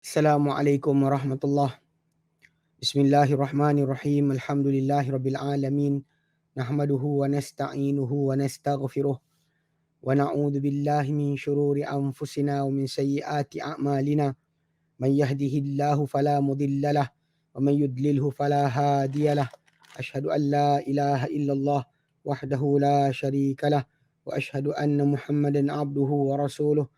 Assalamualaikum warahmatullahi. Bismillahirrahmanirrahim. Alhamdulillahirabbil alamin. Nahmaduhu wa nasta'inuhu wa nastaghfiruh. Wa na'udzu billahi min shururi anfusina wa min sayyiati a'malina. Man yahdihillahu fala mudhillalah wa man yudlilhu fala hadiyalah. Asyhadu an la ilaha illallah wahdahu la syarikalah wa asyhadu anna Muhammadan abduhu wa rasuluh.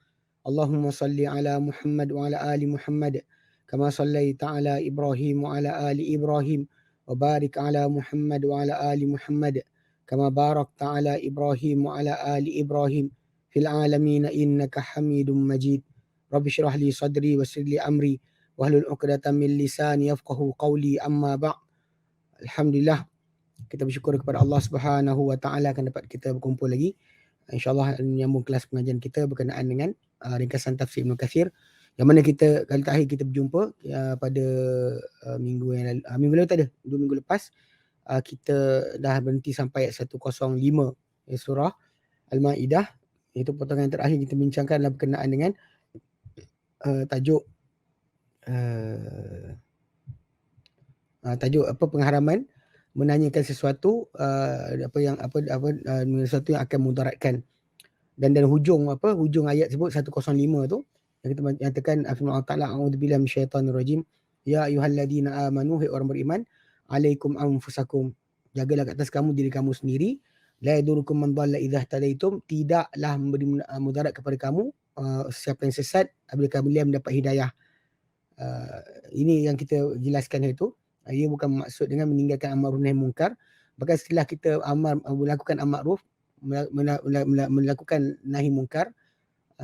Allahumma salli ala Muhammad wa ala ali Muhammad kama sallaita ala Ibrahim wa ala ali Ibrahim wa barik ala Muhammad wa ala ali Muhammad kama barakta ala Ibrahim wa ala ali Ibrahim fil alamin innaka Hamidum Majid. Rabbi shrah li sadri wa yassir li amri wahlul 'uqdatam min lisani yafqahu qawli, amma ba'd. Alhamdulillah, kita bersyukur kepada Allah Subhanahu wa taala akan dapat kita berkumpul lagi. InsyaAllah menyambung kelas pengajian kita berkenaan dengan ringkasan tafsir Ibn Kathir, yang mana kita kali terakhir kita berjumpa pada minggu yang lalu, minggu lalu tak ada, 2 minggu lepas, kita dah berhenti sampai ayat 105 surah Al-Ma'idah. Itu potongan yang terakhir kita bincangkan adalah berkenaan dengan tajuk pengharaman menanyakan sesuatu sesuatu yang akan mudaratkan. Dan hujung ayat sebut 105 tu yang kita nyatakan firman Allah Taala, a'udzubillahi minasyaitonir rajim, ya ayyuhalladzina amanu, hai orang beriman, alaikum anfusakum, jagalah ke atas kamu diri kamu sendiri, la yadurukum man dhalla idza tadaitum, tidaklah memberi mudarat kepada kamu siapa yang sesat apabila kalian mendapat hidayah. Ini yang kita jelaskan itu. Ia bukan maksud dengan meninggalkan amar nahi munkar. Bahkan setelah kita melakukan amar ma'ruf, melakukan nahi munkar,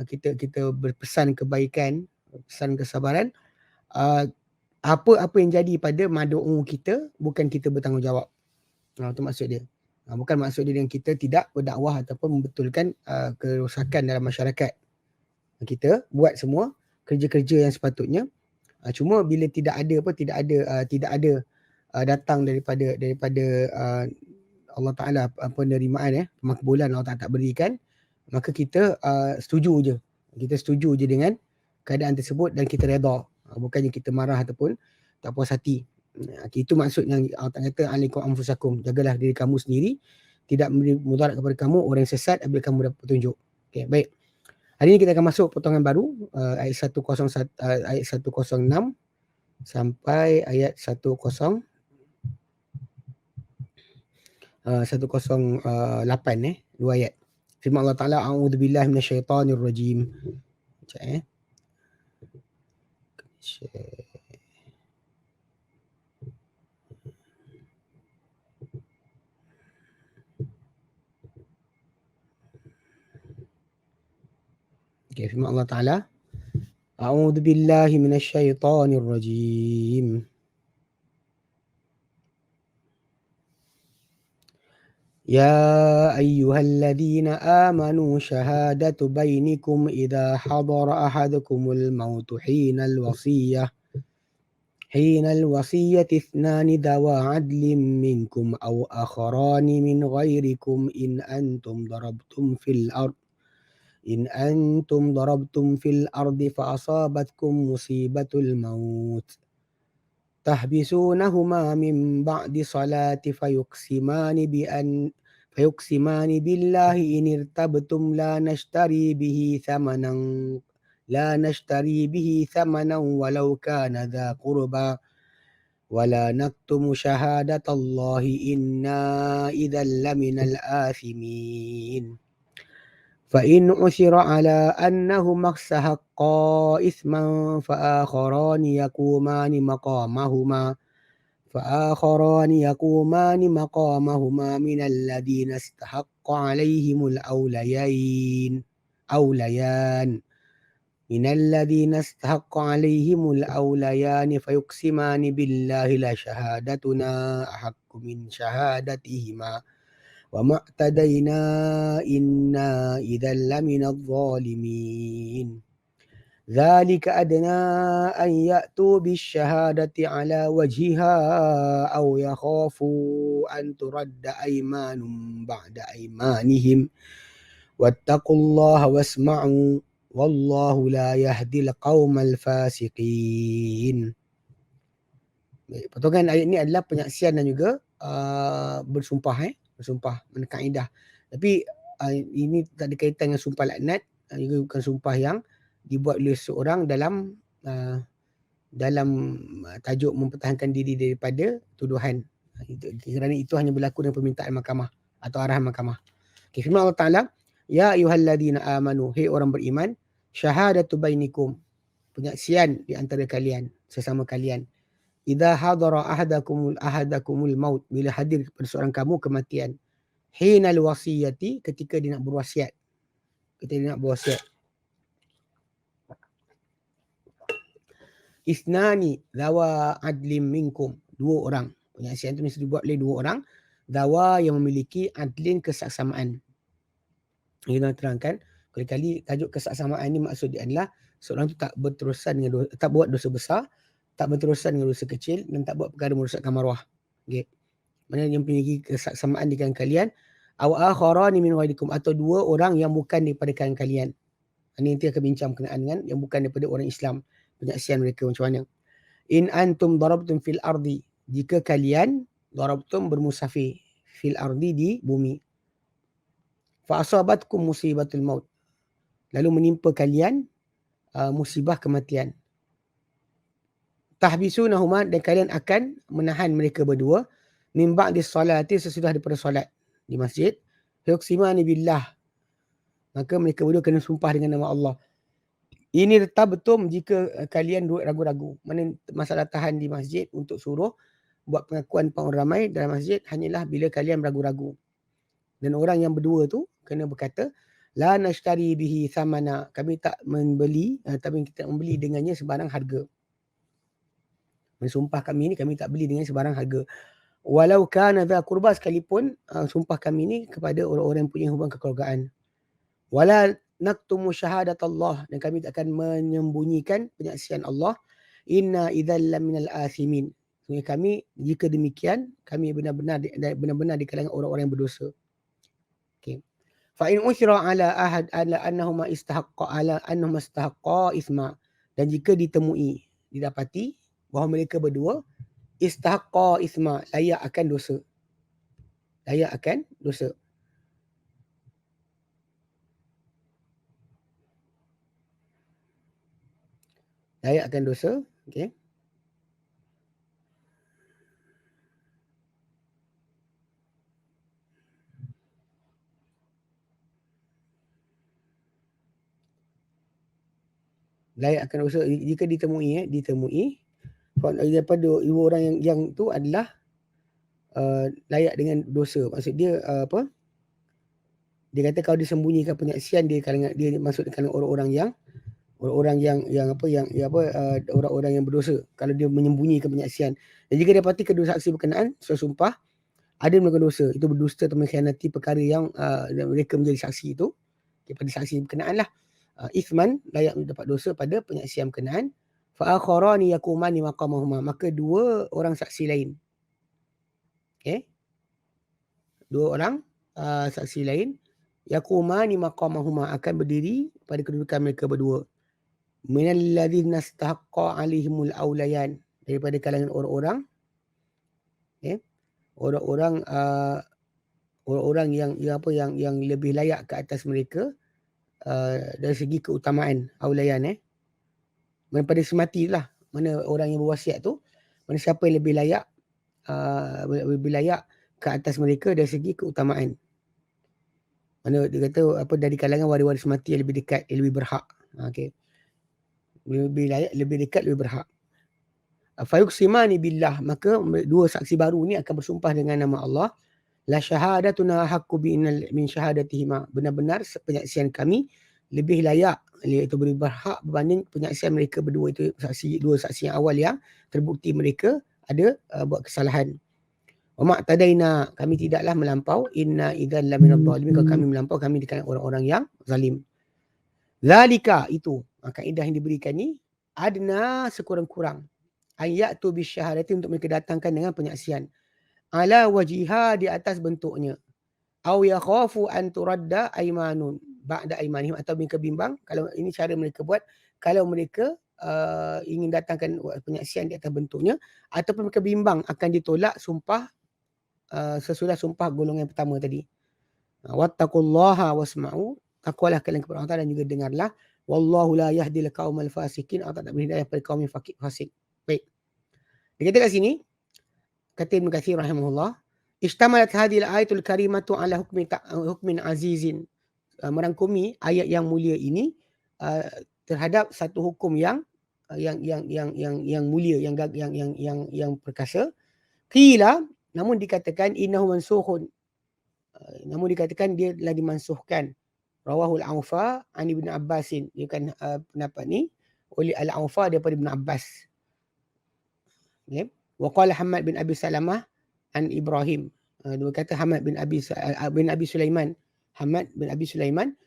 kita berpesan kebaikan, pesan kesabaran, apa yang jadi pada madu'u kita, bukan kita bertanggungjawab. Itu maksud dia. Bukan maksud dia dengan kita tidak berdakwah ataupun membetulkan kerosakan dalam masyarakat. Kita buat semua kerja-kerja yang sepatutnya. Cuma bila tidak ada datang daripada Allah Ta'ala penerimaan, pemakbulan Allah Ta'ala tak berikan, maka kita setuju je. Kita setuju je dengan keadaan tersebut dan kita redha. Bukannya kita marah ataupun tak puas hati. Itu maksudnya Allah Ta'ala kata, alaikum anfusakum, jagalah diri kamu sendiri, tidak memberi mudarat kepada kamu orang yang sesat apabila kamu dapat petunjuk. Okay, baik. Hari ini kita akan masuk potongan baru, ayat 106 sampai ayat 108, 2 ayat. Firman Allah Ta'ala, a'udzubillahi minasyaitonir rajim. Firman Allah Ta'ala, a'udzubillahi minasyaitonir rajim. Ya ayyuhalladzina amanu syahadatu bainikum idza hadara ahadakumul mautu hinal wasiyyah ithnani dawa adlim minkum aw akharani min ghairikum in antum darabtum fil ardi fa asabatkum musibatul maut tahbisunahuma min ba'di salati fayuqsimani billahi in irtabtum la nashtari bihi thamanan walau kana dha qurba wala naktumu syahadatallahi inna idzal laminal athimin. فإن عثر على أنهما استحقا إثما فآخران يقومان مقامهما من الذين استحق عليهم الأوليان فيقسمان بالله لشهادتنا أحق من شهادتهما وما اعتدينا إنا إذا لمن الظالمين. ذلك أدنى أن يأتوا بالشهادة على وجهها أو يخافوا أن ترد أيمان بعد أيمانهم واتقوا الله واسمعوا Wallahu la yahdil qaumal fasiqin. Potongan ayat ni adalah penyaksian dan juga bersumpah bersumpah kaedah. Tapi ini tak ada kaitan dengan sumpah laknat, juga bukan sumpah yang dibuat oleh seorang dalam tajuk mempertahankan diri daripada tuduhan. Kerana itu hanya berlaku dengan permintaan mahkamah atau arahan mahkamah. Okay, firman Allah Ta'ala, ya ayyuhalladzina amanu, hei orang beriman, syahadatu bainikum, penyaksian di antara kalian, sesama kalian. Idza hadara ahadakumul maut, bila hadir kepada seorang kamu kematian. Hinal wasiyati, ketika dia nak berwasiat. Isnani zawa adlim minkum, dua orang. Penyaksian itu mesti dibuat oleh dua orang. Zawa yang memiliki adlin, kesaksamaan. Kita terangkan, kali-kali tajuk kesaksamaan ini maksud dia adalah seorang itu tak berterusan dengan tak buat dosa besar, tak berterusan dengan dosa kecil, dan tak buat perkara merosakkan maruah. Okay. Mana yang memiliki kesaksamaan di kalangan kalian, aw akharani min ghairikum, atau dua orang yang bukan daripada kalangan kalian. Ini nanti akan bincang berkenaan dengan yang bukan daripada orang Islam, penyaksian mereka macam mana. In antum darabtum fil ardi, jika kalian darabtum bermusafir fil ardi, di bumi. Fa asabatkum musibatul maut, lalu menimpa kalian musibah kematian. Tahbisunahuma, dan kalian akan menahan mereka berdua, min ba'di salati, sesudah daripada solat di masjid. Yuqsimani billah, maka mereka berdua kena sumpah dengan nama Allah. Ini tetap betul jika kalian ragu-ragu. Mana masalah tahan di masjid untuk suruh buat pengakuan orang ramai dalam masjid hanyalah bila kalian ragu-ragu. Dan orang yang berdua tu kena berkata, la nashtari bihi thamana, kami tak membeli, tapi kita membeli dengannya sebarang harga. Mensumpah kami ni kami tak beli dengan sebarang harga. Walau kana dha qurba, sekalipun sumpah kami ni kepada orang-orang yang punya hubungan kekeluargaan. Wala naktumu syahadat Allah, dan kami tak akan menyembunyikan penyaksian Allah. Inna idzal laminal athimin, sungguh kami jika demikian kami benar-benar di kalangan orang-orang yang berdosa. Okey. Fa in usira ala ahad ala annahuma istahaqqa isma, dan jika didapati bahawa mereka berdua istahaqqa isma, layak akan dosa. Okey. Layak akan dosa jika ditemui daripada dua orang yang tu adalah layak dengan dosa. Maksud dia dia kata kalau disembunyikan penyaksian, dia masuk di kalangan orang-orang yang orang-orang yang berdosa kalau dia menyembunyikan penyaksian. Dan jika dapati kedua saksi berkenaan sumpah ada melakukan dosa, itu berdusta atau mengkhianati perkara yang mereka menjadi saksi itu, daripada saksi berkenaan lah, ithman, layak mendapat dosa pada penyaksian berkenaan. Fa akharani yakumani maqamahuma, maka dua orang saksi lain, dua orang saksi lain, yakumani maqamahuma, akan berdiri pada kedudukan mereka berdua. Minal ladzina istahaqqa alaihimul aulayan, daripada kalangan orang-orang orang-orang yang lebih layak ke atas mereka dari segi keutamaan. Aulayan pada semati lah, mana orang yang berwasiat tu, mana siapa yang lebih layak ke atas mereka dari segi keutamaan. Mana dia kata dari kalangan waris-waris mati yang lebih dekat, yang lebih berhak. Okey. Lebih layak, lebih dekat, lebih berhak. Fayuqsimani billah, maka dua saksi baru ni akan bersumpah dengan nama Allah. La syahadatuna haqqu min syahadatihima, benar-benar penyaksian kami lebih layak, iaitu berhak berbanding penyaksian mereka berdua itu, dua saksi yang awal yang terbukti mereka ada buat kesalahan. Wa ma'tadaina, kami tidaklah melampau, inna idzal laminadh dhalimin, kalau kami melampau kami di kalangan orang-orang yang zalim. Zalika, itu kaedah yang diberikan ni, adna, sekurang-kurang, ayatu bisyahadati, untuk mereka datangkan dengan penyaksian, ala wajiha, di atas bentuknya, aw yakhafu an turadda aymanun, ba'da aymanihim, atau mereka bimbang, kalau ini cara mereka buat, kalau mereka ingin datangkan penyaksian di atas bentuknya, ataupun mereka bimbang akan ditolak sumpah sesudah sumpah golongan pertama tadi. Wattaqullaha wasma'u, takwalah kalian kepada Allah dan juga dengarlah. Wallahu la yahdil qaumal fasikin, Allah tak beri hidayah kepada kaum yang fasik. Baik. Dia kata kat sini, kata Ibn Katsir rahimahullah, istamalat hadhihi al-ayatul karimatu ala hukmin azizin. Merangkumi ayat yang mulia ini terhadap satu hukum yang mulia, yang perkasa. Qila, namun dikatakan innahu mansukhun, namun dikatakan dia telah dimansuhkan. Rawahul Aufa an Ibn Abbasin, dia kan pendapat ni oleh Al-Aufa daripada Ibn Abbas. Okay. Wa qala Hamad bin Abi Salamah an Ibrahim, dia kata Hamad bin Abi Sulaiman, Hamad bin Abi Sulaiman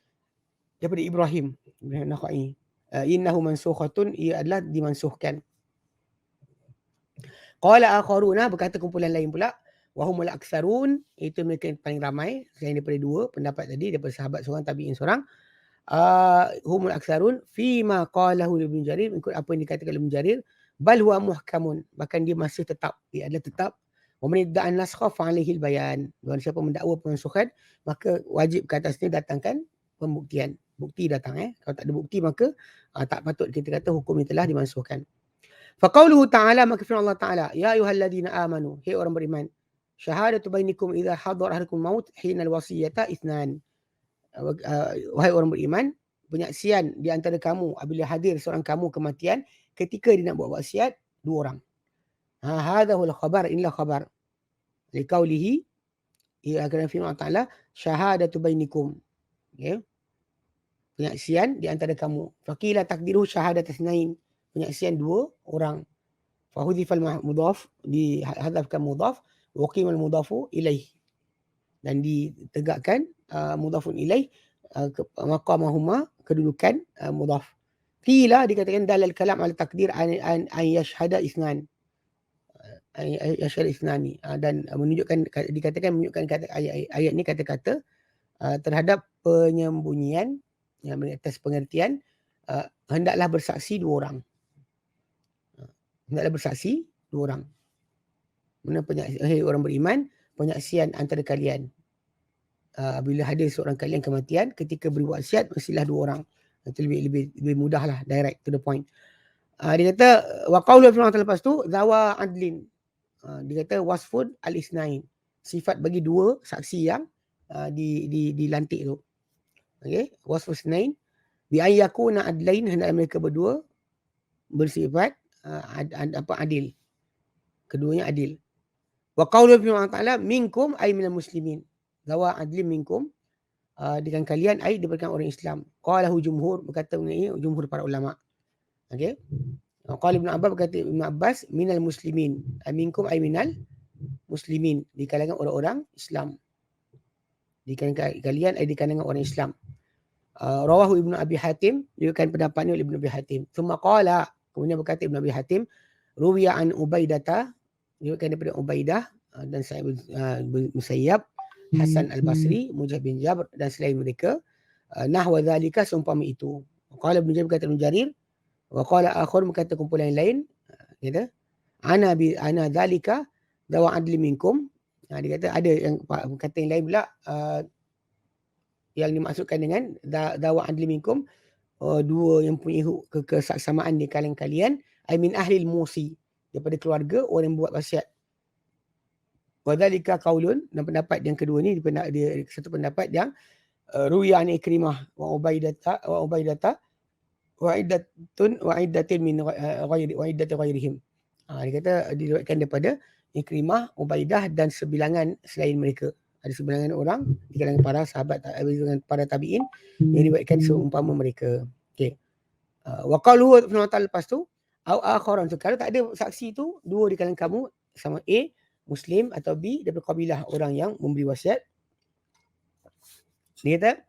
daripada Ibrahim bin Nakhai, innahu mansukhatun, ia adalah dimansuhkan. Qala akharuna, berkata kumpulan lain pula, wahumul aksarun, itu mereka yang paling ramai selain daripada dua pendapat tadi, daripada sahabat seorang, tabi'in seorang. Humul aksarun fima qalahu Ibn Jarir, ikut apa yang dikatakan Ibn Jarir, bal huwa muhkamun, bahkan dia masih tetap, dia adalah tetap. Wa man idda'an naskha fa alaihi bayan, dan siapa mendakwa pemansuhan, maka wajib ke atasnya datangkan pembuktian. Bukti datang, kalau tak ada bukti maka tak patut kita kata hukum ini telah dimansuhkan. Fa qauluhu ta'ala, maka firman Allah Ta'ala, ya ayyuhalladzina amanu, hai orang beriman, syahadatu bainikum idza hadara ahadakum maut hina alwasiyata itsnan. Wahai orang beriman, penyaksian di antara kamu apabila hadir seorang kamu kematian ketika dia nak buat wasiat, dua orang. Hadzahul khabar, inilah khabar. Liqaulihi, ia akan firman Allah Ta'ala, syahadatu bainikum. Okay. Penyaksian di antara kamu. Faqila takdiruhu syahadat itsnain, penyaksian dua orang. Fahudhifal mudhaf, dihadafkan mudhaf, waqimal mudhafu ilaih, dan ditegakkan mudhafun ilaih maqamahuma, kedudukan mudhaf. Qila, dikatakan dalal kalam ala takdir an yashhada itsnan, yashhad ithnani, dan menunjukkan, dikatakan menunjukkan kata ayat ni kata-kata terhadap penyembunyian yang atas pengertian hendaklah bersaksi dua orang. Hendaklah bersaksi dua orang. Mana orang beriman, penyaksian antara kalian bila hadir seorang kalian kematian ketika beri wasiat, mestilah dua orang. Itu lebih mudah lah, direct to the point. Dia kata wa qaulu firman lepas tu zawa adlin, dia kata wasfun al-isnain, sifat bagi dua saksi yang dilantik tu. Okey, wasful isnain bi ayyakuna adlain, hendaklah mereka berdua bersifat adil, keduanya adil. Wa qaulu firman ta'ala minkum ay minal muslimin, zawa adlin minkum, dengan kalian ay daripada orang Islam. Qalahu jumhur, berkata mengenai jumhur para ulama. Okey. Qala Ibn Abbas, berkata Ibn Abbas, minal muslimin, minkum ay minal muslimin, di kalangan orang-orang Islam. Di kalangan kalian ay di kalangan orang Islam. Rawahu Ibn Abi Hatim, diriwayatkan pendapat ini oleh Ibn Abi Hatim. Thumma qala, kemudian berkata Ibn Abi Hatim, ruwiya an Ubaidata, diriwayatkan daripada Ubaidah dan Sa'id bin Musayyab, Hasan Al-Basri, Mujahid bin Jabr dan selain mereka, nahwa dzalika, seumpama itu. Qala Ibn Jarir, berkata Ibn Jarir, wa qala akhar, berkata kumpulan yang lain, kata ana dzalika dawa adli minkum. Dia kata ada yang kata yang lain pula, yang dimaksudkan dengan dawa adli minkum, dua yang punya kesaksamaan di kalangan kalian, ay min ahlil musi, daripada keluarga orang yang buat wasiat. Wa dzalika qaulun, dan pendapat yang kedua ni dia satu pendapat yang ruya an Ikrimah wa Ubaidata wa iddatin min ghairihim. Dia kata diriwayatkan daripada Ikrimah, Ubaidah dan sebilangan selain mereka. Ada sebilangan orang di kalangan para sahabat, dengan para tabi'in yang diriwayatkan seumpama mereka. Okey. Wa qalu lepas tu au akharan, kalau tak ada saksi tu, dua di kalangan kamu, sama A Muslim atau B daripada kabilah orang yang memberi wasiat. Dia kata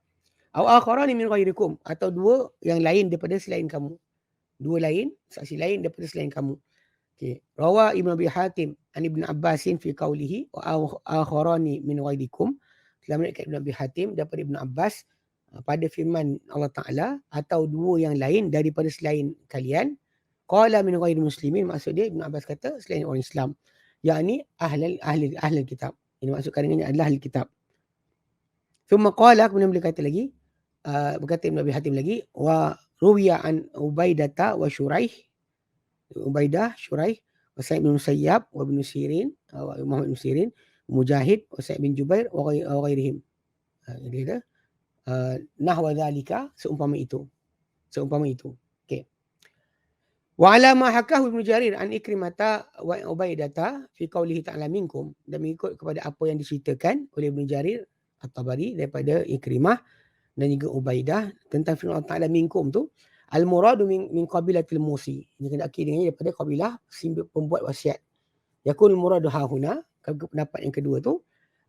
au akharan min ghairikum, atau dua yang lain daripada selain kamu. Dua lain, saksi lain daripada selain kamu. Okey. Rawa Ibn Abi Hatim an Ibn Abbasin fi qawlihi wa akharani min ghairikum. Telah meriwayatkan Ibn Abi Hatim daripada Ibn Abbas pada firman Allah Ta'ala atau dua yang lain daripada selain kalian. Qala min ghairi muslimin, maksud dia Ibn Abbas kata selain orang Islam, yakni ahli kitab. Ini maksudkan dengannya adalah ahli kitab. Thumma qala, kemudian beliau kata lagi, berkata Ibn Abi Hatim lagi, wa ruwiya an Ubaidata wa Syuraih, Ubaidah, Syuraih, wa Sa'id bin Musayyab wa Ibn Sirin, Muhammad bin Sirin, Mujahid wa Sa'id bin Jubair wa ghairihim. Dia kata nahwa dhalika, seumpama itu. Okey. Wa ala ma hakahu Ibnu Jarir an Ikrimata wa Ubaidata fi qaulihi ta'ala minkum, dan mengikut kepada apa yang diceritakan oleh Ibnu Jarir At-Tabari daripada Ikrimah dan juga Ubaidah tentang firman Allah Ta'ala minkum tu, al-muradu min qabilatil musi. Ini kena dengannya daripada kabilah pembuat wasiat. Yakul muradu hahuna, kalau pendapat yang kedua tu,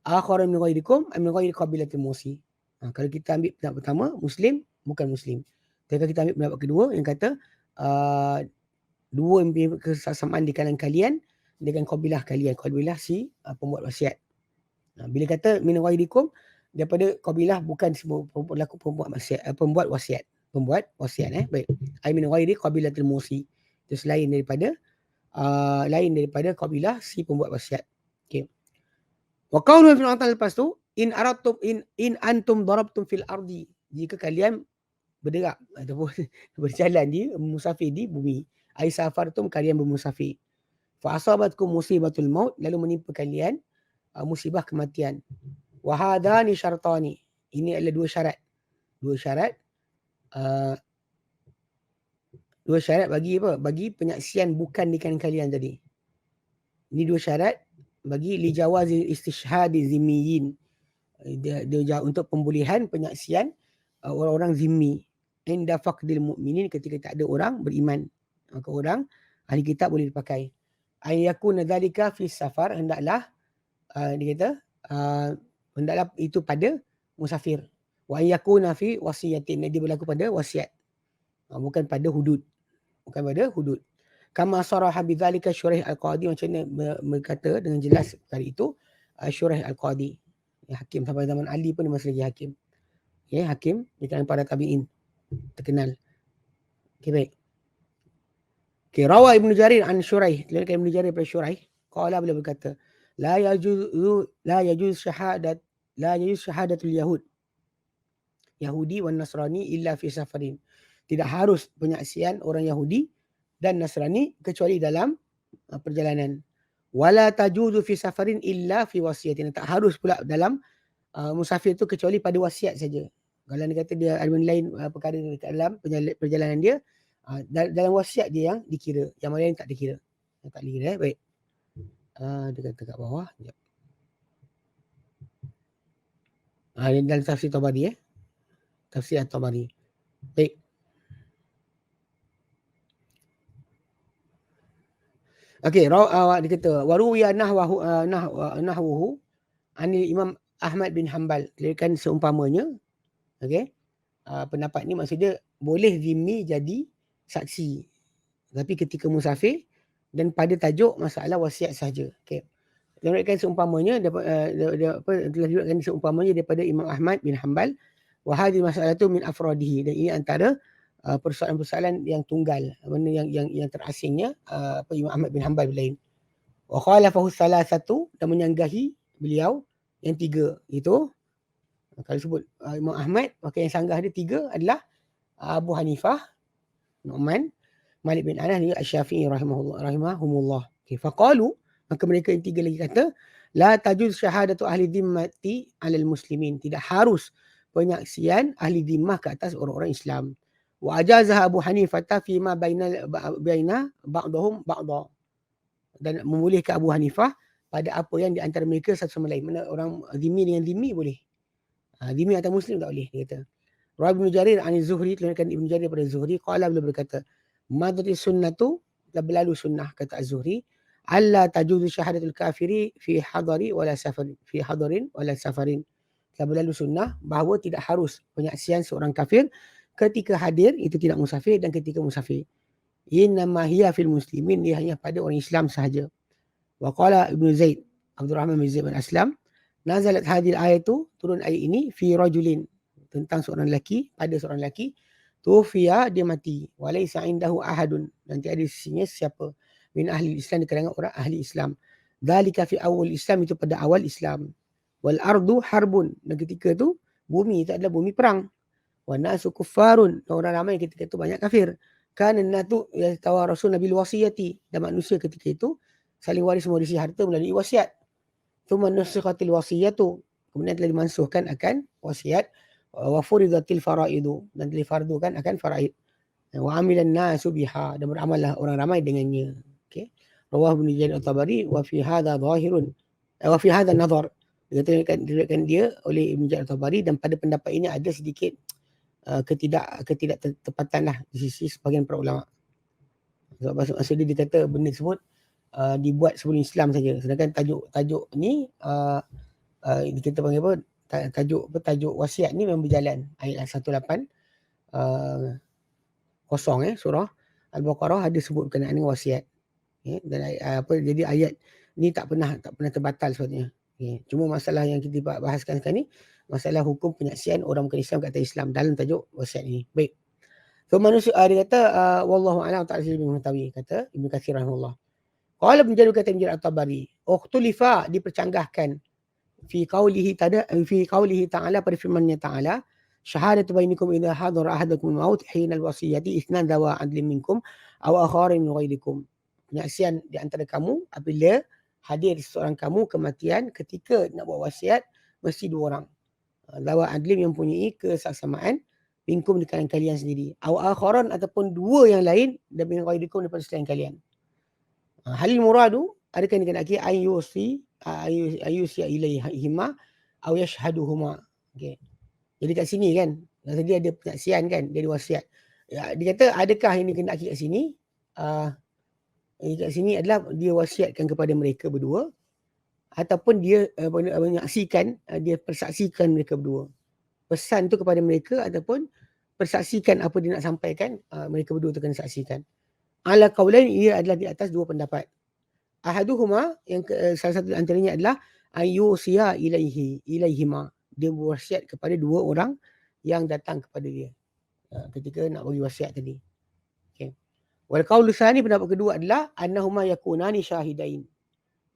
akharan min ghairikum min ghairi qabilatil musi. Kalau kita ambil pendapat pertama, Muslim, bukan Muslim. Kalau kita ambil pendapat kedua yang kata dua kesamaan di kalangan kalian dengan kabilah kalian, kabilah si pembuat wasiat. Bila kata min ghairikum, daripada kabilah bukan pelaku pembuat wasiat. Baik. Ai min ghairi qabilatil musi. Itu selain daripada kabilah si pembuat wasiat. Okey. Wa qawlu fi al lepas tu, in antum darabtum fil ardi, jika kalian bergerak ataupun berjalan di musafir di bumi, ai safartum, kalian bermusafir, fa asabatkum musibatul maut, lalu menimpa kalian musibah kematian. Wa hadani syartani, ini adalah dua syarat bagi apa? Bagi penyaksian bukan di kalangan kalian tadi. Ini dua syarat bagi li jawazi istishhadi zimmiyin, dia untuk pembolehan penyaksian orang-orang zimmi inda faqdil mu'minin, ketika tak ada orang beriman, maka orang ahli kitab boleh dipakai. Ay yakuna dzalika fi safar, hendaklah dia kata hendaklah itu pada musafir. Wa yakuna fi wasiyatin, dia berlaku pada wasiat, bukan pada hudud. Kama saraha bidzalika Syuraih Al-Qadi, macam mana berkata dengan jelas kali itu Syuraih Al-Qadi. Hakim sampai zaman Ali pun dia masih lagi hakim. Okay, hakim di kalangan para tabi'in terkenal. Okay, baik. Okay, rawa Ibnu Jarir an Syuraih, diriwayatkan Ibnu Jarir daripada Syuraih, qala, beliau berkata, la yajuz syahadatul Yahudi wan Nasrani illa fi safarin. Tidak harus penyaksian orang Yahudi dan Nasrani kecuali dalam perjalanan. Wala tajuzu fi safarin illa fi wasiyatin. Tak harus pula dalam musafir tu kecuali pada wasiat saja. Kalau dia kata dia ada lain perkara dalam perjalanan dia, dalam wasiat dia yang dikira, yang lain tak dikira. Baik. Dia kata kat bawah. Dalam tafsir Tabari, tafsir At-Tabari. Baik. Okey, dia kata waruya nahwahu anil Imam Ahmad bin Hanbal, kirakan seumpamanya. Okey. Pendapat ni maksud dia boleh zimmi jadi saksi, tapi ketika musafir dan pada tajuk masalah wasiat saja. Okey. Diriwayatkan seumpamanya telah diriwayatkan seumpamanya daripada Imam Ahmad bin Hanbal, wa hadhihi mas'alatu min afradihi, dan ini antara persoalan-persoalan yang tunggal, mana yang terasingnya Imam Ahmad bin Hanbal lain. Wa khalafahu salasatu, dan menyanggahi beliau yang tiga itu. Kalau sebut Imam Ahmad, maka yang sanggah dia tiga adalah Abu Hanifah, Nu'man, Malik bin Anas dan Asy-Syafi'i rahimahumullah. Okay, faqalu, maka mereka yang tiga lagi kata, la tajuz syahadatu ahli dhimmati 'alal muslimin, tidak harus penyaksian ahli dhimmah ke atas orang-orang Islam. Wa ajazah Abu Hanifah fi ma baina ba'dahum ba'da, dan membolehkan Abu Hanifah pada apa yang di antara mereka satu sama lain. Mana orang dhimmi dengan dhimmi boleh, dhimmi atau muslim tak boleh, dia kata. Rawi Ibnu Jarir an Zuhri, diriwayatkan Ibnu Jarir daripada Zuhri, qala, beliau berkata, madri sunnatu, telah berlalu sunnah, kata Az-Zuhri, alla tajuzu syahadatul kafiri fi hadarin wala safarin. Telah berlalu sunnah bahawa tidak harus penyaksian seorang kafir ketika hadir, itu tidak musafir, dan ketika musafir. Innama hiya fil muslimin, dia hanya pada orang Islam sahaja. Wa qala Ibnu Zaid, Abdurrahman bin Zaid bin Aslam, nazalat hadhil ayatu, turun ayat ini fi rajulin, tentang seorang lelaki, pada seorang lelaki, tufiya, dia mati, walaysa indahu ahadun, nanti ada sisinya siapa, min ahli Islam, di kalangan orang ahli Islam. Dzalika fi awal Islam, itu pada awal Islam. Wal ardu harbun, dan ketika tu bumi itu adalah bumi perang. Wa nasu kuffarun, orang ramai ketika itu banyak kafir. Kana natu yatawarasun bil wasiyati, dan manusia ketika itu saling waris mewarisi harta melalui wasiat. Thumma nusikhatil wasiyatu, kemudian telah dimansuhkan akan wasiat. Wa furidatil faraidu, dan telah difardukan akan faraid. Wa amilan nasu biha, dan beramallah orang ramai dengannya. Okey. Rawahu Ibnu Jarir At-Tabari wa fi hadha zahirun wa fi hadha nazar, diriwayatkan dia oleh Ibnu Jarir At-Tabari, dan pada pendapat ini ada sedikit ketidaktepatan lah di sisi sebahagian para ulama. Sebab maksud dia kata benda tersebut dibuat sebelum Islam saja, sedangkan tajuk ni kita panggil apa, tajuk wasiat ni memang berjalan. Ayat 18 surah Al-Baqarah ada sebut berkenaan dengan wasiat. Dan jadi ayat ni tak pernah terbatal sebetulnya. Cuma masalah yang kita bahaskan sekarang ni, masalah hukum penyaksian orang bukan Islam kat atas Islam dalam tajuk wasiat ini. Baik. So manusia dia kata wallahu a'lam ta'ala bin mutawi, kata Ibnu Katsir rahimahullah. Qala Ibnu Jarir, kata Ibnu Jarir At-Tabari, ukhtulifa, dipercanggahkan fi qaulihi ta'ala, pada firman-Nya ta'ala, syahadatu bainakum idza hadara ahadakum al-maut hina al-wasiyati itsnan dawa adlin minkum aw akharin min ghairikum. Penyaksian di antara kamu apabila hadir seorang kamu kematian ketika nak buat wasiat, mesti dua orang. Dawa adlim, yang mempunyai kesaksamaan, minkum, di kalangan kalian sendiri. Aw akharan, ataupun dua yang lain, dan min ghairikum, daripada selain kalian. Halil muradu, adakah ini kena ayusi ilaihima aw yashhaduhuma. Okey. Jadi kat sini kan, tadi ada penyaksian kan, dia ada wasiat. Dia kata adakah ini kena kat sini? Kat sini adalah dia wasiatkan kepada mereka berdua, ataupun dia menyaksikan, dia persaksikan mereka berdua. Pesan tu kepada mereka ataupun persaksikan apa dia nak sampaikan, mereka berdua tu kena saksikan. Ala qaulain, ia adalah di atas dua pendapat. Ahaduhuma, yang salah satu antaranya adalah ayyusiya ilaihima, dia berwasiat kepada dua orang yang datang kepada dia ketika nak bagi wasiat tadi. Okey. Wal qaulu tsani, pendapat kedua adalah annahuma yakunani syahidain,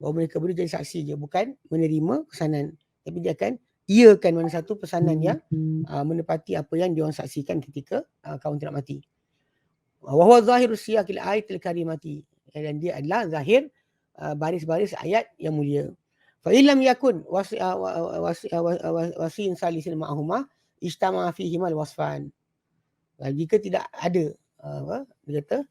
bahawa mereka berdua jadi saksi je, bukan menerima pesanan, tapi dia akan iakan mana satu pesanan yang menepati apa yang diorang saksikan ketika kawan tu nak mati. Wa huwa zahiru siyaqil ayatil karimati, dan dia adalah zahir baris-baris ayat yang mulia. Fa illam yakun wasiin salisin ma'ahuma ijtama fihi mal wasfan. Jika tidak ada dia kata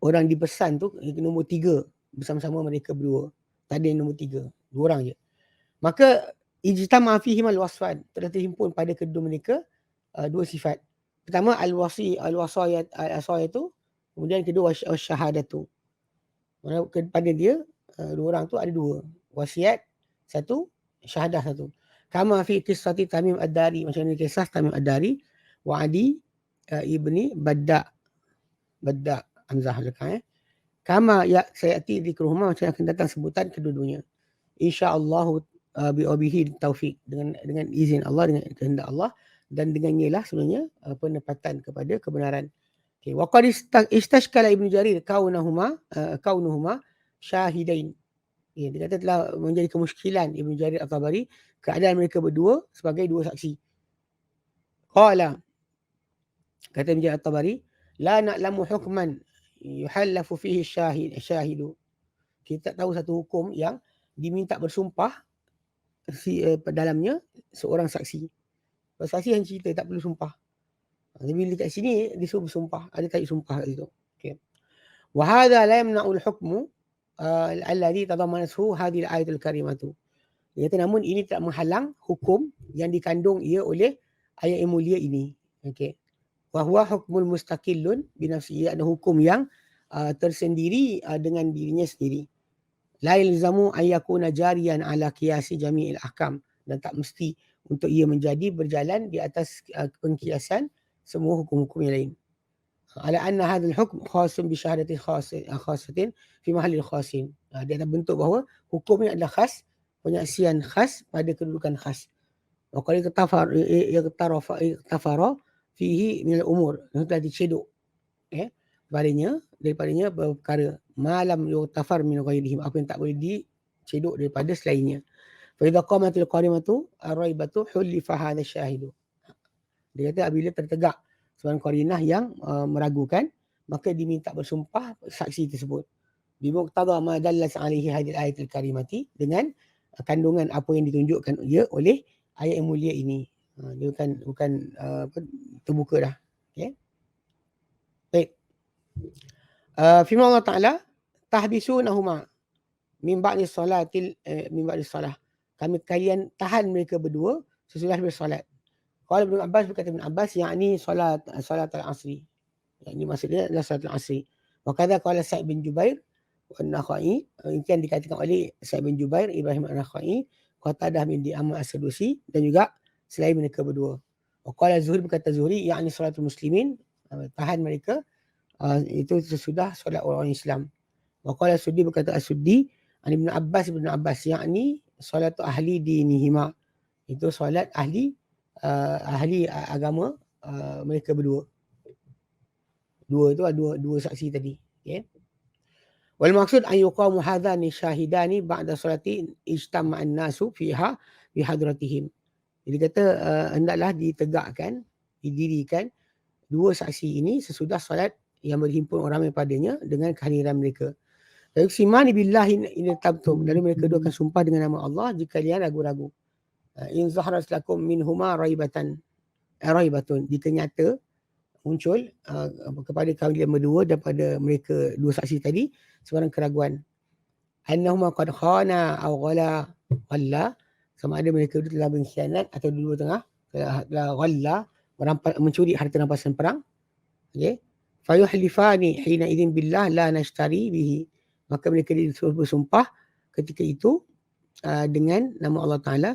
orang dipesan tu nombor 3 bersama-sama mereka berdua, tak ada yang nombor 3, 2 orang je, maka ijtama fihi mal wasfan, telah terhimpun pada kedua mereka dua sifat. Pertama al-wasayat tu, kemudian kedua wasyahadatu. Pada dia dua orang tu ada dua, wasiat satu, syahadah satu. Kama fi qissati Tamim Ad-Dari, macam ni kisah Tamim Ad-Dari wa Adi ibni Badda Hamzah belakang. Kama sayati dzikruhuma, macam akan datang sebutan kedua-duanya. Insya-Allah bihi taufik, dengan izin Allah, dengan kehendak Allah, dan dengannya lah sebenarnya penepatan kepada kebenaran. Okay. Wa qad istashkala Ibnu Jarir kaunuhuma syahidain. Dia kata telah menjadi kemusykilan Ibnu Jarir At-Tabari keadaan mereka berdua sebagai dua saksi. Qala, kata Ibnu Jarir At-Tabari, la na'lamu hukman yuhallafu fihi syahidu. Kita tahu satu hukum yang diminta bersumpah dalamnya seorang saksi. Saksi yang cerita tak perlu sumpah. Tapi dekat sini disuruh bersumpah, ada tajuk sumpah kat situ. Okey. Wa hadha la yamna'u al-hukmu alladhi tadammanathu hadhihi al-ayatul karimatu. Dia kata namun ini tak menghalang hukum yang dikandung ia oleh ayat yang mulia ini. Okey. Wa huwa hukmul mustaqillun bi nafsihi, ada hukum yang tersendiri dengan dirinya sendiri. La yalzamu an yakuna jariyan ala qiyasi jami'il ahkam, dan tak mesti untuk ia menjadi berjalan di atas pengkiasan semua hukum-hukum yang lain. Ala anna hadzal hukm khasun bi syahadati khasatin fi mahallil khasin. Dia ada bentuk bahawa hukum ini adalah khas, penyaksian khas pada kedudukan khas. Wa qad iqtafara fihi min al-umur. Yang telah dicedok daripadanya perkara malam yuqtafar min ghairihim, apa yang tak boleh dicedok daripada selainnya. Fa idza qamatil qarimatu ar-raibatu hulifa hadha syahidu. Dia kata apabila tertegak seorang qarinah yang meragukan, maka diminta bersumpah saksi tersebut. Bimuqtada ma dallas alaihi hadhihi al-ayatul karimati, dengan kandungan apa yang ditunjukkan ia oleh ayat yang mulia ini. Dia bukan terbuka dah. Okey. Baik. Firman Allah Taala, tahbisunahuma min ba'di salah. Kalian tahan mereka berdua sesudah bersolat. Qala Ibn Abbas, berkata Ibn Abbas, yakni salat al-asri. Ini maksudnya adalah salat al-asri. Wa kadza qala Sa'id bin Jubair wa An-Nakhai, ini yang dikatakan oleh Sa'id bin Jubair, Ibrahim An-Nakhai, Qatadah bin Di'amah As-Sadusi, dan juga selain mereka berdua. Wa qala Zuhri, berkata Zuhri, yakni salatul muslimin, tahan mereka itu sesudah solat orang Islam. Wa qala Suddi, berkata As-Suddi, Ibn Abbas, yakni solatu ahli dinihima, itu solat ahli agama mereka berdua. Dua itu dua saksi tadi. Okay. Wal maksud an yuqamu hadhani syahidani ba'da salati ijtama'an nasu fiha bi hadratihim. Jadi kata hendaklah ditegakkan, didirikan dua saksi ini sesudah solat yang berhimpun orang ramai padanya dengan kehadiran mereka. Yuqsimani billahi in tabtum, lalu mereka dua akan sumpah dengan nama Allah jika kalian ragu-ragu. In zaharat lakum minhuma raibatun, jika nyata muncul kepada kalian berdua daripada mereka dua saksi tadi sebarang keraguan, annahuma qad khana aw ghala, sama ada mereka itu telah berkhianat atau dua tengah telah ghalla, mencuri harta rampasan perang. Okey. Fayuhlifani hina idzin billah la nashtari bihi, maka mereka disuruh bersumpah ketika itu dengan nama Allah Taala,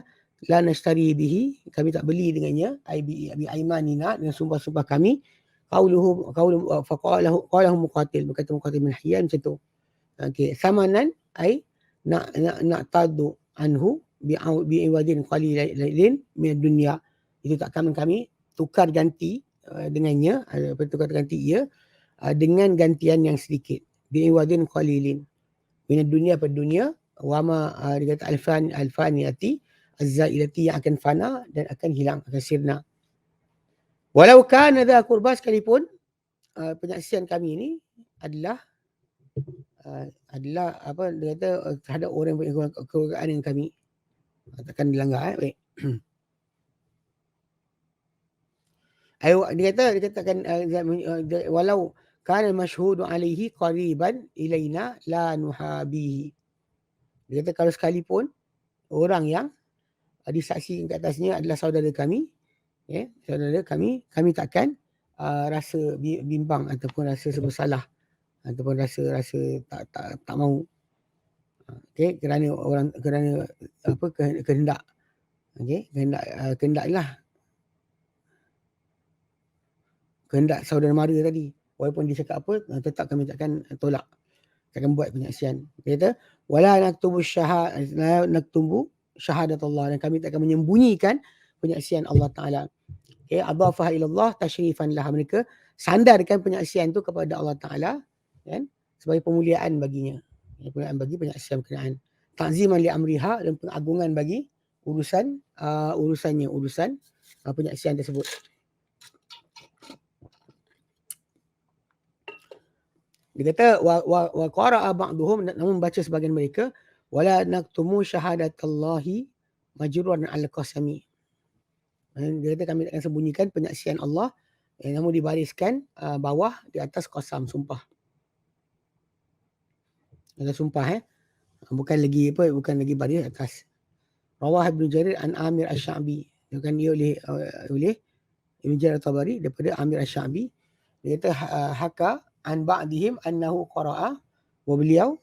la nashtari bihi, kami tak beli dengannya, bi aimanina, dengan sumpah-sumpah kami. Qalahu Muqatil, berkata Muqatil bin Hayyan macam tu. Okey, samanan ai nak tadu anhu bi iwadin qalilin min dunya, itu takkan kami tukar ganti dengannya, tukar ganti ia dengan gantian yang sedikit, bi iwadin qalilin min dunya, pada dunia, wama dia kata alfaniyati az-zailati, yang akan fana dan akan hilang, akan sirna. Walau kana dha qurba, sekalipun penyaksian kami ini adalah apa dia kata terhadap orang yang kekeluargaan dengan kami, takkan dilanggar. Baik. Dia katakan walau kana masyhudu alaihi qariban ilaina la nuhabihi. Dia kata kalau sekalipun orang yang disaksikan ke atasnya adalah saudara kami, saudara kami takkan rasa bimbang ataupun rasa bersalah ataupun rasa tak mau. Okey, kerana apa kehendak. Okey, kehendak saudara mara tadi. Walaupun dia cakap apa, tetap kami takkan tolak, takkan buat penyaksian. Dia kata wala naktubu syahadatullah, dan kami takkan menyembunyikan penyaksian Allah Taala. Okey, adafah ila Allah tashrifan lah, mereka sandarkan penyaksian tu kepada Allah Taala, kan, sebagai pemuliaan baginya, pemuliaan bagi penyaksian berkenaan, ta'ziman li amriha, dan pengagungan bagi urusan penyaksian tersebut. Dia kata wa qara'a ba'duhum, namun baca sebagian mereka, wala naktumu syahadatallahi majruran al-qasami. Dia kata kami akan sembunyikan penyaksian Allah, namun dibariskan bawah di atas qasam, sumpah. Ada sumpah, bukan lagi baris atas. Rawah Ibn Jarir an Amir Asy-Sya'bi, kan dia oleh Ibn Jarir Tabari daripada Amir Asy-Sya'bi. Dia kata haka an ba'dihim annahu qara'a, wa beliau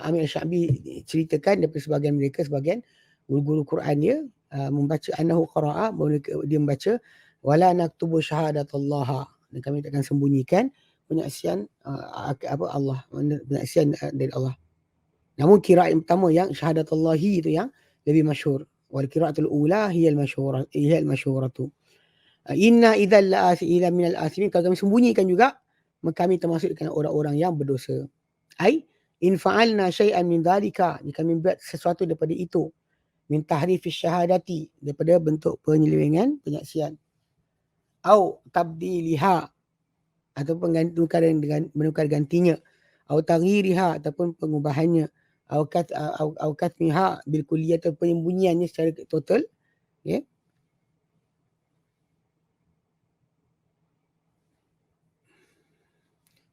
Amir Asy-Sya'bi ceritakan daripada sebagian mereka, sebagian guru-guru Quran dia membaca annahu qara'a, dia membaca wala naktubu syahadatullah, dan kami takkan sembunyikan penyaksian Allah, penyaksian dari Allah. Namun kiraat yang pertama yang syahadatullahi itu yang lebih masyhur. Wal qira'atul ula hiya al-masyhuratu. Inna idzal la'ila minal asimin, kalau kami sembunyikan juga, maka kami termasukkan orang-orang yang berdosa. Ai in fa'alna syai'an min dhalika, jika kami buat sesuatu daripada itu, min tahrifis syahadati, daripada bentuk penyelewengan penyaksian, au tabdiliha, ataupun menukar gantinya, au taghyiriha, ataupun pengubahannya, au katmiha bil kulliyah, atau penyembunyiannya secara total, ya.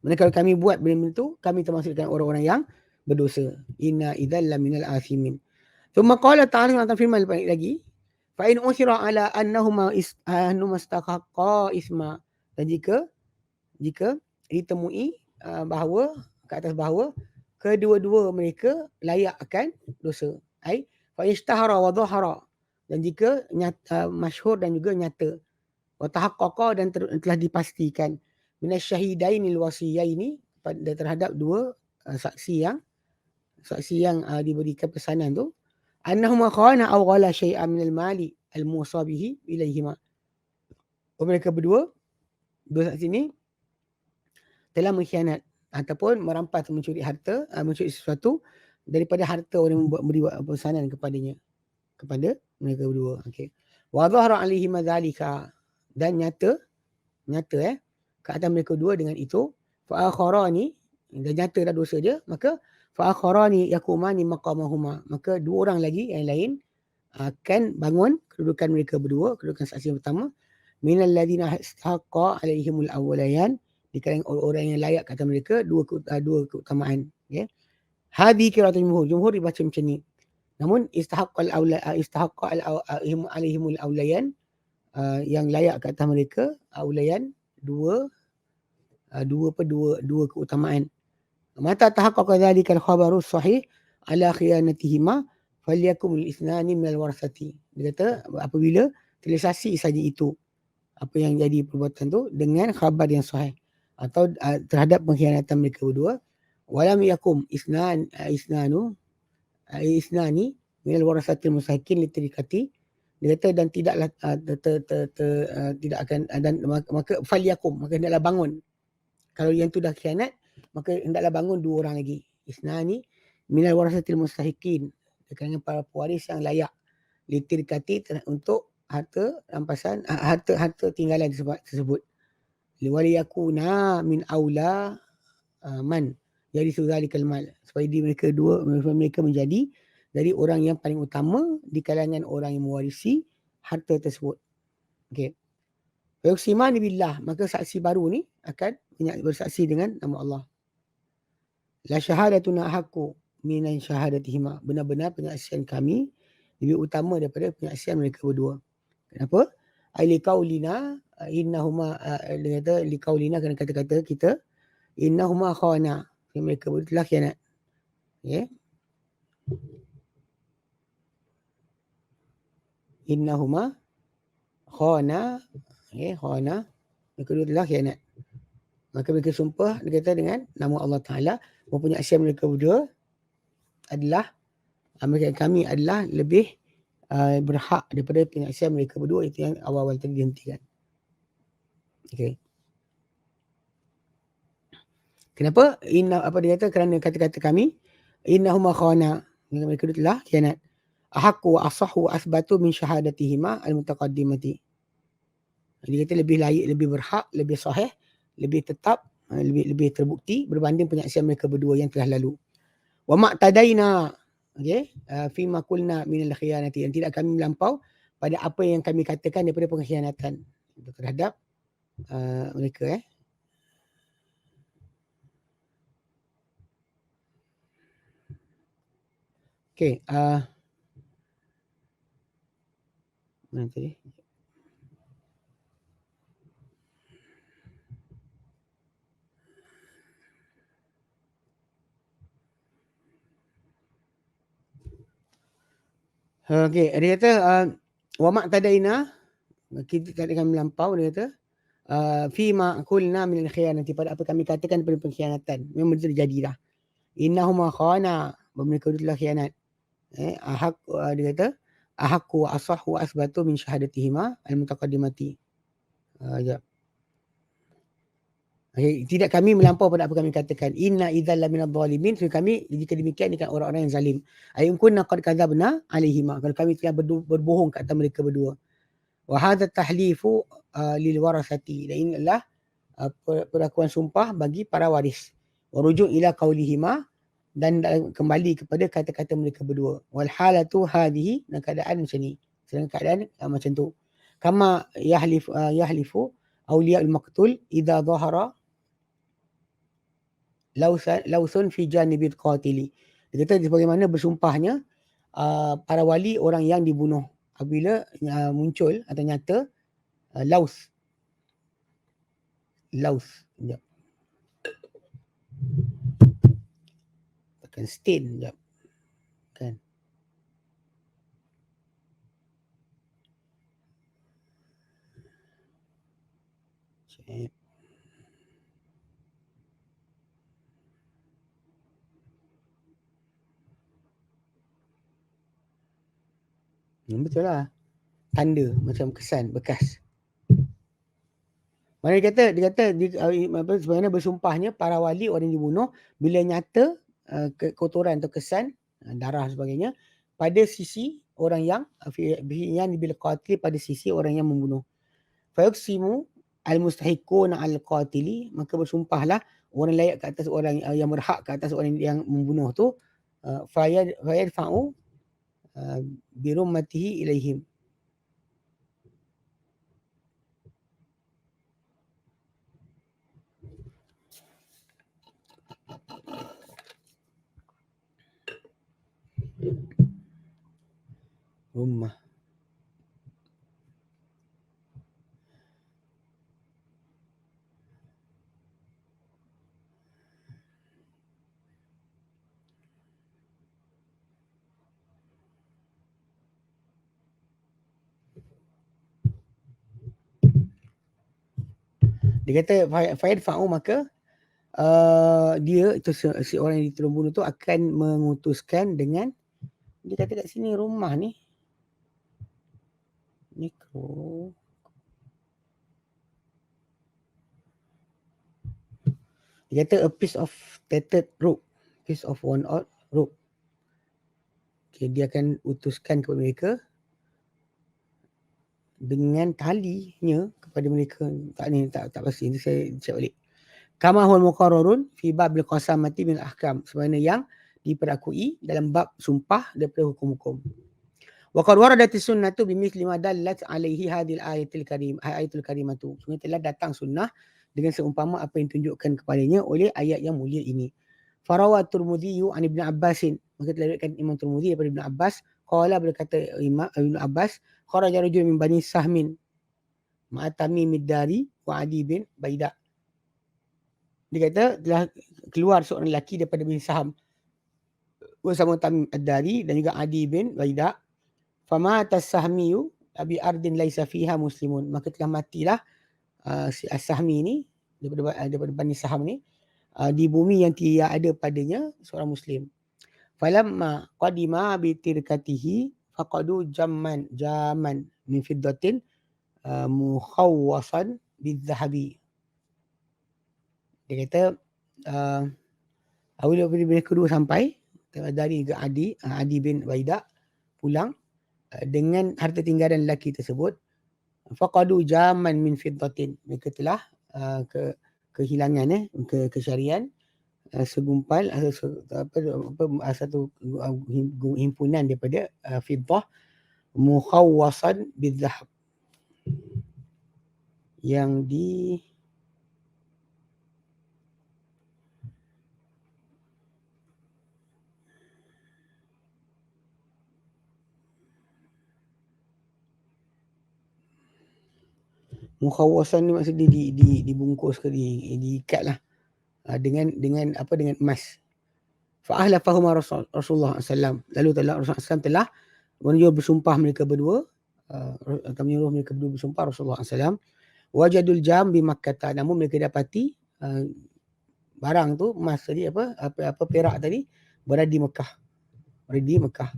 Mana kalau kami buat benda itu, kami termasukkan orang-orang yang berdosa. Inna idzal laminal asimin. Thumma qala ta'ala, akan firman lagi, fa in usira ala annahuma istahaqqa isma, dan jika ditemui bahawa ke atas bahawa kedua-dua mereka layak akan dosa. Ai fa ishtahara wa dhahara, dan jika masyhur dan juga nyata, wa tahaqqaqa, dan telah dipastikan, minasyahidainil wasiyaini, terhadap dua saksi yang diberikan pesanan tu, annahuma khana aw ghala syai'an minal mali al-musa bihi ilaihima. Mereka berdua, dua saksi ni telah mengkhianat ataupun merampas, mencuri sesuatu daripada harta orang yang beri pesanan kepada mereka berdua. Okey. Wa dhahara alaihima dzalika, dan nyata ke atas mereka dua dengan itu, fa akharani, dan nyata dah dosa dia, maka fa akharani yakumani maqamahuma, maka dua orang lagi yang lain akan bangun kedudukan mereka berdua, kedudukan saksi yang pertama, minal ladzina haqqa alaihimul awwalayan, di kalangan orang-orang yang layak kata mereka dua keutamaan, ya. Hadi qira'atul jumhur dibaca macam ni. Namun istahaqqa alaihimul awlayan, yang layak kata mereka awlayan, dua keutamaan. Mata tahaqqaqa dzalikal khabaru sahih ala khiyanatihima falyakum al-ithnani minal warasati. Dia kata apabila terrealisasi saja itu, apa yang jadi perbuatan tu, dengan khabar yang sahih atau terhadap pengkhianatan mereka berdua, walam yakum isnani minal warasatil musakin litrikati, dia kata dan tidaklah tidak akan, dan maka falyakum, maka hendaklah bangun. Kalau yang tu dah khianat, maka hendaklah bangun dua orang lagi. Isnani minal warasatil mustahiqin, kerana para pewaris yang layak, litirkati, untuk harta rampasan, harta tinggalan tersebut. Liwaliyakuna min aula man jadi suzalikal mal, supaya mereka menjadi dari orang yang paling utama di kalangan orang yang mewarisi harta tersebut. Okey. Yuqsimani billah, maka saksi baru ni akan bersaksi dengan nama Allah. La syahadatuna haqqu minan syahadatihima, benar-benar penyaksian kami lebih utama daripada penyaksian mereka berdua. Kenapa? Liqaulina innahuma, dia kata liqaulina, kerana kata-kata kita, innahuma khana, mereka berdua telah khianat. Ya. Innahuma khana, khana, mereka berdua telah khianat. Maka mereka sumpah, dia kata, dengan nama Allah Ta'ala, penyaksian mereka berdua adalah, mereka kami adalah lebih berhak daripada penyaksian mereka berdua, itu yang awal-awal tadi dihentikan. Okay. Kenapa? Apa dia kata? Kerana kata-kata kami, innahuma khana, mereka berdua telah khianat. Ahaqu wa asahu wa asbatu min syahadatihima al-mutaqaddimati. Dia kata lebih layak, lebih berhak, lebih sahih, lebih tetap, lebih terbukti berbanding penyaksian mereka berdua yang telah lalu. Wa ma'tadaina, okey, fi ma qulna min al-khiyanati, yang tidak kami melampau pada apa yang kami katakan daripada pengkhianatan terhadap mereka. Okey, mana tadi? Okey, dia kata wa ma'tadaina, kita tak akan melampau, dia kata fi ma qulna min al-khiyanati, pada apa kami katakan daripada pengkhianatan. Memang terjadi dah. Innahuma khana, mereka telah khianat. Dia kata ahakku wa asahhu wa asbatu min syahadatihima al-mutaqaddimati. Okay, tidak kami melampau pada apa kami katakan. Inna idzal laminadh dhalimin. So kami jika demikian ini kan orang-orang yang zalim. Ayun kunna qad kadzabna alaihima. Kalau kami telah berbohong ke atas mereka berdua. Wa hadha tahlifu lil warasati. Dan ini adalah pengakuan sumpah bagi para waris. Wa rujuk ila qaulihima, dan kembali kepada kata-kata mereka berdua. Wal halatu hadhihi, dan keadaan macam ni. Sedang keadaan macam tu. Kama yahlifu awliya al-maqtul idza dhahara lausun fi janibil qatili. Dia kata bagaimana bersumpahnya para wali orang yang dibunuh apabila muncul atau nyata laus. Sekejap. Tekan stain sekejap. Kan. Cek. Betul lah. Tanda macam kesan bekas. Mana dia kata sebenarnya bersumpahnya para wali orang yang dibunuh bila nyata kotoran atau kesan darah sebagainya pada sisi orang yang bila qatil, pada sisi orang yang membunuh. Fa yuqsimu al-mustahiquna al-qatili, maka bersumpahlah orang layak ke atas orang yang berhak ke atas orang yang membunuh tu, fayadfa'u birummatihi ilaihim. Rumah. Dia kata fayadfa'u, maka dia itu si orang yang ditolong bunuh tu akan mengutuskan dengan, dia kata kat sini rumah ni mikro, dia kata a piece of tattered rope, piece of worn out rope. Okay, dia akan utuskan kepada mereka dengan talinya kepada mereka. Tak pasti, ini saya cek balik. Kama huwal muqarrarun fi babil qasamati min ahkam, sebenarnya yang diperakui dalam bab sumpah daripada hukum-hukum. Wa qad waradatis sunnatu bimithli ma dallat alaihi hadhil ayatul karimatu. Sebenarnya telah datang sunnah dengan seumpama apa yang tunjukkan kepadanya oleh ayat yang mulia ini. Farawa Tirmidzi an Ibn Abbas, maka telah diriwayatkan Imam Tirmidzi daripada Ibn Abbas, qala, berkata Imam Ibn Abbas, kharaja rajul min bani Sahmin ma'a Tamim ad-Dari wa Adi bin Baida. Dia kata telah keluar seorang lelaki daripada Bani Saham bersama Tamim ad-Dari dan juga Adi bin Baida. Fama tas-Sahmiyu bi ardin laisa fiha muslimun, maka telah matilah si As-Sahmi ni daripada Bani Saham ni di bumi yang tidak ada padanya seorang muslim. Falamma qadima bi tirkatihi faqadu jaman min fiddatin mukhawwasan bizzahabi. Dia kata apabila mereka kedua sampai dari Adi bin Baida pulang dengan harta tinggalan lelaki tersebut, faqadu jaman min fiddatin, mereka telah kehilangan kesyarian segumpal satu himpunan daripada fiddah mukhawwasan bizzahab, yang mukhawwasan ni maksudnya dibungkus ke diikat lah dengan emas. Fa ahlafahuma Rasulullah SAW, lalu Rasulullah SAW telah menyuruh bersumpah mereka berdua, atau menyuruh mereka berdua bersumpah Rasulullah SAW. Wajadul jam bi Makkah, namun mereka dapati barang tu, emas tadi, apa perak tadi, berada di Mekah.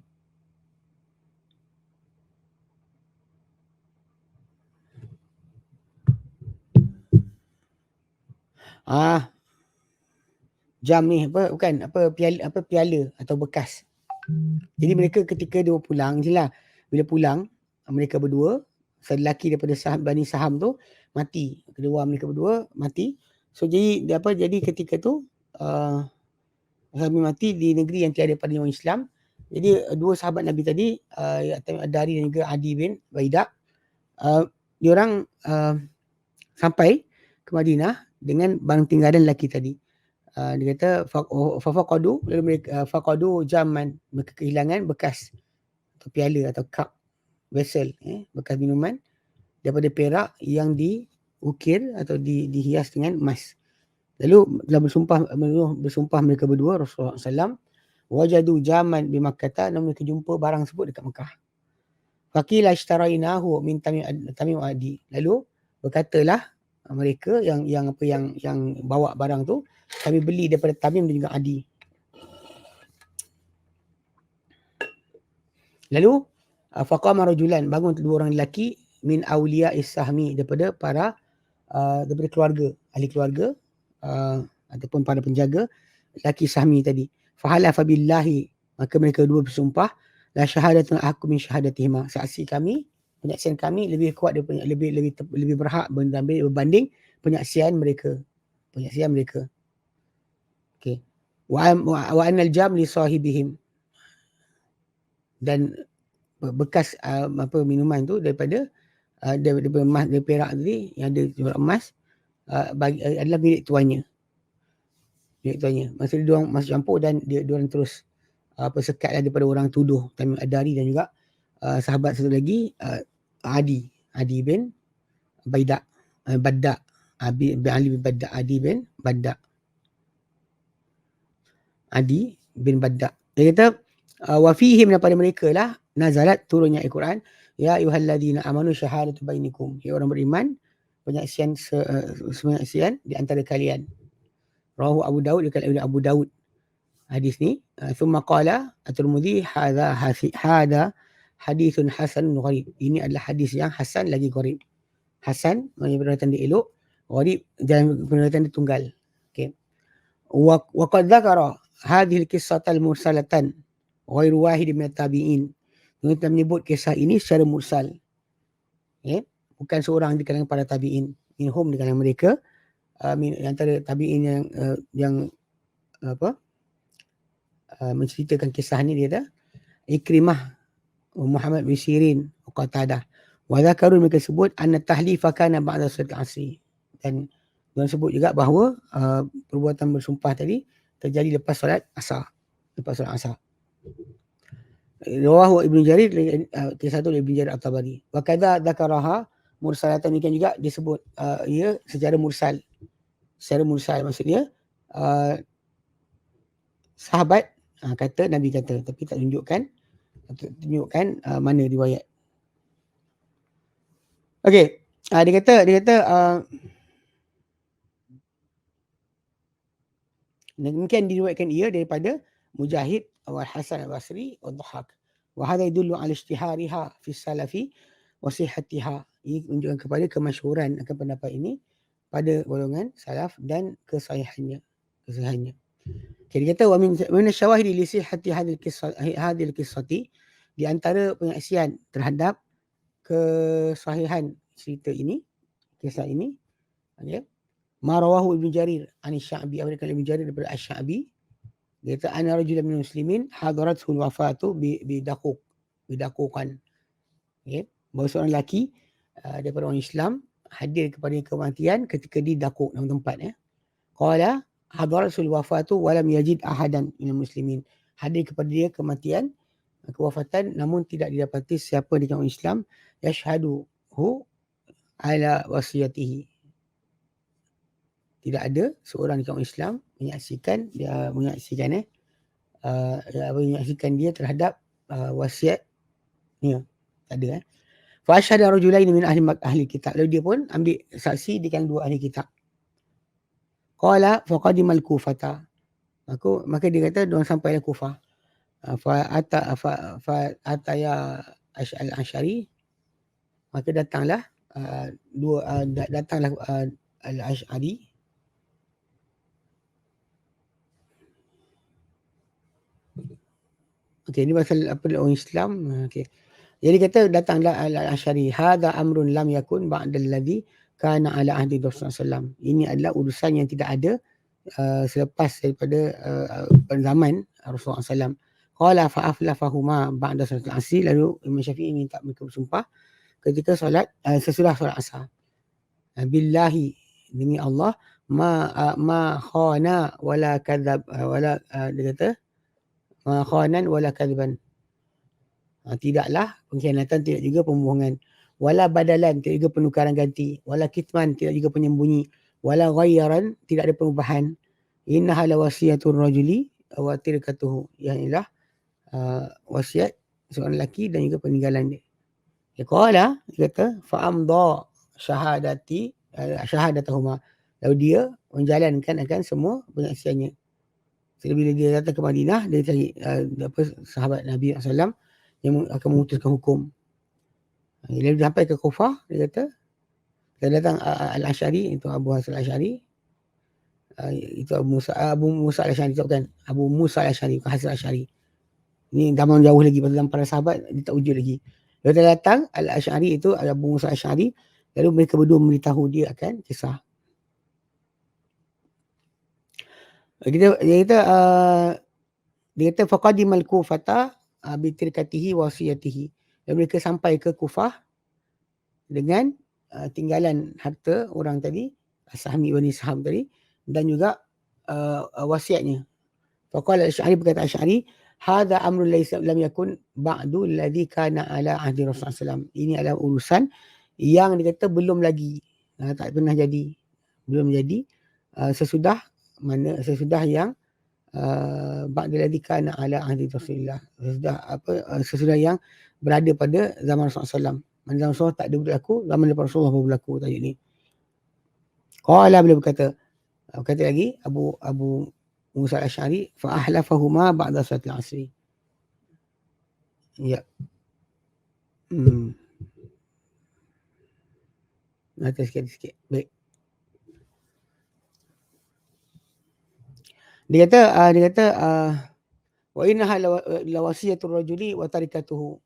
Jam ni bukan piala atau bekas. Jadi mereka ketika dia pulang je lah. Bila pulang, mereka berdua, lelaki daripada Bani Saham tu mati. Kedua mereka berdua mati. So jadi ketika tu Nabi mati di negeri yang tiada pada orang Islam. Jadi dua sahabat Nabi tadi, Dari dan juga Adi bin Baidak, diorang sampai ke Madinah dengan barang tinggalan lelaki tadi. Dia kata faqadu, lalu mereka faqadu jaman, mereka kehilangan bekas atau piala atau cup, vessel, bekas minuman daripada perak yang diukir atau dihias dengan emas. Lalu telah bersumpah mereka berdua, Rasulullah SAW, wajadu jaman bi Makkah, dan mereka jumpa barang tersebut dekat Mekah. Faqila ishtarainahu min Tamim Adi. Lalu berkatalah mereka yang bawa barang tu, kami beli daripada Tamim dan juga Adi. Lalu faqama rajulan, bangun dua orang lelaki, min awliya is-sahmi, daripada keluarga, ahli keluarga, ataupun para penjaga lelaki sahmi tadi. Fahalafa billahi, maka mereka dua bersumpah, la syahadatun aku min syahadatihima, saksi kami, penyaksian kami lebih kuat daripada lebih berhak berbanding penyaksian mereka. Okey. Wa anal jam li sahibihim, dan bekas minuman tu daripada emas, dari perak tadi yang ada jual emas, adalah milik tuannya. Masa dia orang masuk campur, dan dia orang terus sekatlah daripada orang tuduh Tamim Ad-Dari dan juga sahabat satu lagi, Adi bin Baidak, Badda, bin Ali bin Badda, Adi bin Badda. Adi bin Badda. Dia kata wa fihim, daripada mereka lah nazalat, turunnya Al-Quran, ya ayyuhalladzina amanu syahadatu bainikum, ya orang beriman, penyaksian di antara kalian. Rawahu Abu Daud, dikatakan oleh Abu Daud hadis ni. Thumma qala at-Tirmidzi hadha hadithun hasanun gharib, ini adalah hadis yang hasan lagi gharib. Hasan maknanya peneriwayatan dia elok, gharib dan peneriwayatan dia tunggal. Okey. Wa qad dzakara hadhihi al-qissata al-mursalatan ghairu wahid min at-tabi'in. Kita menyebut kisah ini secara mursal. Okay? Bukan seorang di kalangan para tabi'in. Minhum di kalangan mereka, antara tabi'in yang menceritakan kisah ni, dia kata Ikrimah, Muhammad bin Sirin, Qatadah. Wa dzakaru, mereka sebut anna tahlifa kana ba'da salatil asri, dan mereka sebut juga bahawa perbuatan bersumpah tadi terjadi lepas solat asar. Rawahu Ibnu Jarir, kisah tu Ibnu Jarir At-Tabari. Wa kadza dzakaraha mursalatan, ini juga disebut ia secara mursal. Secara mursal maksudnya sahabat kata, Nabi kata, tapi tak tunjukkan mana riwayat. Okey, dia kata mungkin diriwayatkan ia daripada Mujahid wal Hasan al-Basri wa Dhahak. Wa hadha yadullu ala ishtihariha fi salafi wa sihhatiha. Ini menunjukkan kepada kemasyhuran akan pendapat ini pada golongan salaf dan kesahihannya. Okay, dia kata wa min syawahidi li sihhati hadhil qissati, di antara penyaksian terhadap kesahihan cerita ini, kisah ini, okay, ma rawahu Ibnu Jarir an Sya'bi, apa kata Ibnu Jarir daripada Asy-Sya'bi, dia kata ana rajulan minal muslimin hadarathu al-wafatu bi daquqan. Okay, bahawa seorang lelaki daripada orang Islam hadir kepada kematian ketika di Daquq, nama tempat. Qala hadarathu al-wafatu wa lam yajid ahadan minal muslimin, hadir kepada dia kematian, kewafatan, namun tidak didapati siapa di kaum Islam yashhaduhu ala wasiyatihi, tidak ada seorang di kaum Islam menyaksikan dia terhadap wasiatnya, tak ada. Fa asyhada rajulaini min ahli kitab, lalu dia pun ambil saksi di kalangan dua ahli kitab. Qala faqadimal kufata, maka dia kata diorang sampailah Kufah. Fa ataya al-Asy'ari, maka datanglah al-Asy'ari Okey, ni pasal apa orang Islam. Okey. Jadi kata datanglah Al-Asy'ari, hadza amrun lam yakun ba'dal ladzi kana ala ahdi Rasulullah sallam. Ini adalah urusan yang tidak ada selepas daripada zaman Rasulullah sallam. Qala fa aflafahuma ba'da salatil asri, lalu Imam Syafi'i minta mereka bersumpah ketika solat sesudah solat Asar. Billahi, demi Allah, ma khana wala kadzab wala dia kata ma khanan wala kadziban. Tidaklah pengkhianatan, tidak juga pembohongan. Wala badalan, tidak juga penukaran ganti. Wala kitman, tidak juga penyembunyi. Wala ghayyaran, tidak ada perubahan. Innaha la wasiyatur rajuli wa tirkatuhu. Yang ialah wasiat seorang lelaki dan juga peninggalan dia. Dia qala, dia kata fa'amda syahadatahuma. Lalu dia menjalankan akan semua penyaksiannya. Bila dia datang ke Madinah, dia cari sahabat Nabi SAW yang akan memutuskan hukum. Bila dia sampai ke Kufah, dia kata, dia datang Al-Asy'ari, itu Abu Hasan Al-Asy'ari, itu Abu Musa Al-Asy'ari, bukan Abu Musa Al-Asy'ari, bukan Hasan Al-Asy'ari. Ini zaman jauh lagi, pada zaman para sahabat dia tak wujud lagi. Dia datang Al-Asy'ari, itu Abu Musa Al-Asy'ari, lalu mereka berdua memberitahu dia akan kisah. Dia kata faqadimal Kufata bitirkatihi wasiyatihi. Dan mereka sampai ke Kufah dengan tinggalan harta orang tadi, Sahmi Bani Saham tadi, dan juga wasiatnya. Faqala Asy'ari, berkata Asy'ari, hadza amrun laysa lam yakun ba'du alladhi kana ala ahdi Rasulullah sallallahu alaihi wasallam. Ini adalah urusan yang dikata belum lagi, tak pernah jadi, belum jadi sesudah yang ba'da alladhi kana ala ahdi Rasulillah, sesudah yang berada pada zaman Rasulullah sallallahu. Zaman Rasulullah tak ada berlaku, zaman lepas Rasulullah baru berlaku tajuk ni. Qala, bila berkata lagi Abu Musa Al-Asy'ari, fa ahlafahuma ba'da salatil asri. Ya. Nanti sikit. Baik. Dia kata wa innaha la wasiyatur rajuli wa tarikatuhu.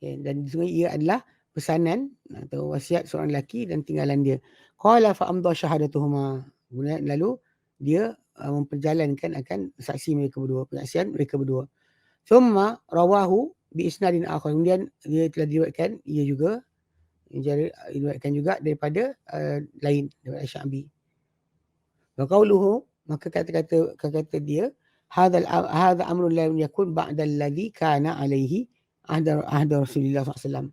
Okay, dan sebenarnya ia adalah pesanan atau wasiat seorang lelaki dan tinggalan dia. Qala fa amda syahadatuhuma. Lalu dia memperjalankan akan saksi mereka berdua, penyaksian mereka berdua. Thumma rawahu bi isnadin akhar. Kemudian dia telah diriwayatkan juga daripada lain, daripada Sya'bi. Wa qawluhu, maka kata dia, hadza amrun la yakun ba'da alladhi kana alaihi ahda Rasulullah SAW.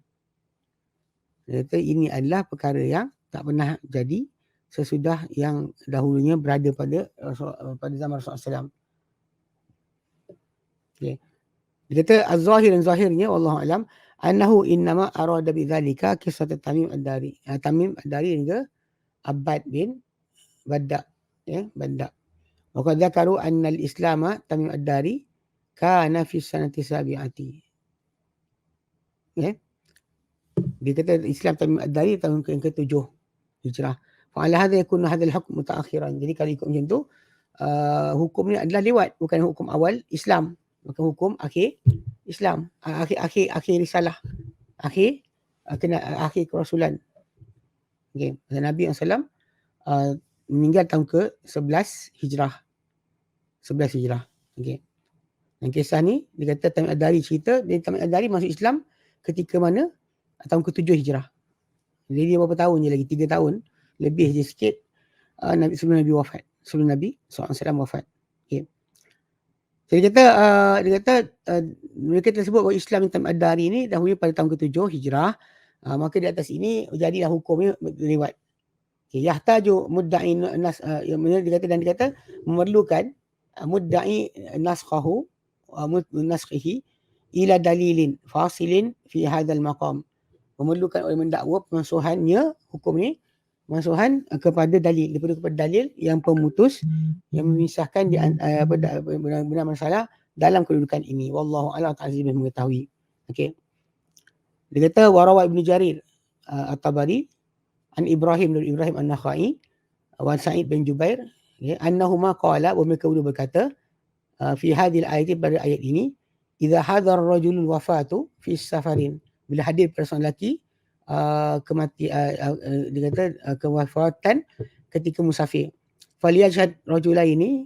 Dia kata ini adalah perkara yang tak pernah jadi sesudah yang dahulunya berada pada zaman Rasulullah SAW. Okay. Dia kata az-zahir, dan zahirnya wallahu alam, annahu innama arada bidzalika kisah Tamim Ad-Dari. Tamim Ad-Dari juga Abbad bin Badda, Badda. Wa qad dzakaru anna al-Islam Tamim Ad-Dari kana fi sanati sabi'ati. Dia kata Islam Tamim Ad-Dari tahun yang ke-7 Hijrah. Fa ala hadha yakunu hadha al-hukm mutaakhiran. Jadi kalau ikut macam tu, hukum ni adalah lewat, bukan hukum awal Islam, bukan hukum akhir Islam, akhir risalah, akhir kerasulan. Okey, Nabi SAW meninggal tahun ke-11 Hijrah. 11 Hijrah. Okey. Dan kisah ni dia kata Tamim Ad-Dari cerita, dia Tamim Ad-Dari masuk Islam ketika mana? Tahun ke-7 Hijrah. Jadi dia berapa tahun je lagi, 3 tahun lebih je sikit sebelum Nabi wafat. Sebelum Nabi SAW wafat. Okay. Jadi dia kata mereka tersebut bahawa Islam Tamim Ad-Dari ni dahulu pada tahun ke-7 Hijrah. Maka di atas ini jadilah hukumnya lewat. Okay. Yahtaju mudda'i nas, dia kata memerlukan mudda'i naskhihi ila dalilin fasilin fi hadzal maqam. Memerlukan oleh mendakwa pemansuhannya hukum ni, pemansuhan kepada dalil, kepada dalil yang pemutus, yang memisahkan benar masalah dalam kedudukan ini. Wallahu a'lam, ta'ala lebih mengetahui. Okey. Dia kata warawa Ibnu Jarir At-Tabari an Ibrahim An-Nakhai wa Sa'id bin Jubair, annahuma qala, wa mereka berdua berkata fi hadhil ayati, pada ayat ini, idza hadar rajulul wafatu fi safarin, bila hadir persoalan lelaki dia kata kewafatan ketika musafir, faliyashhad rajulaini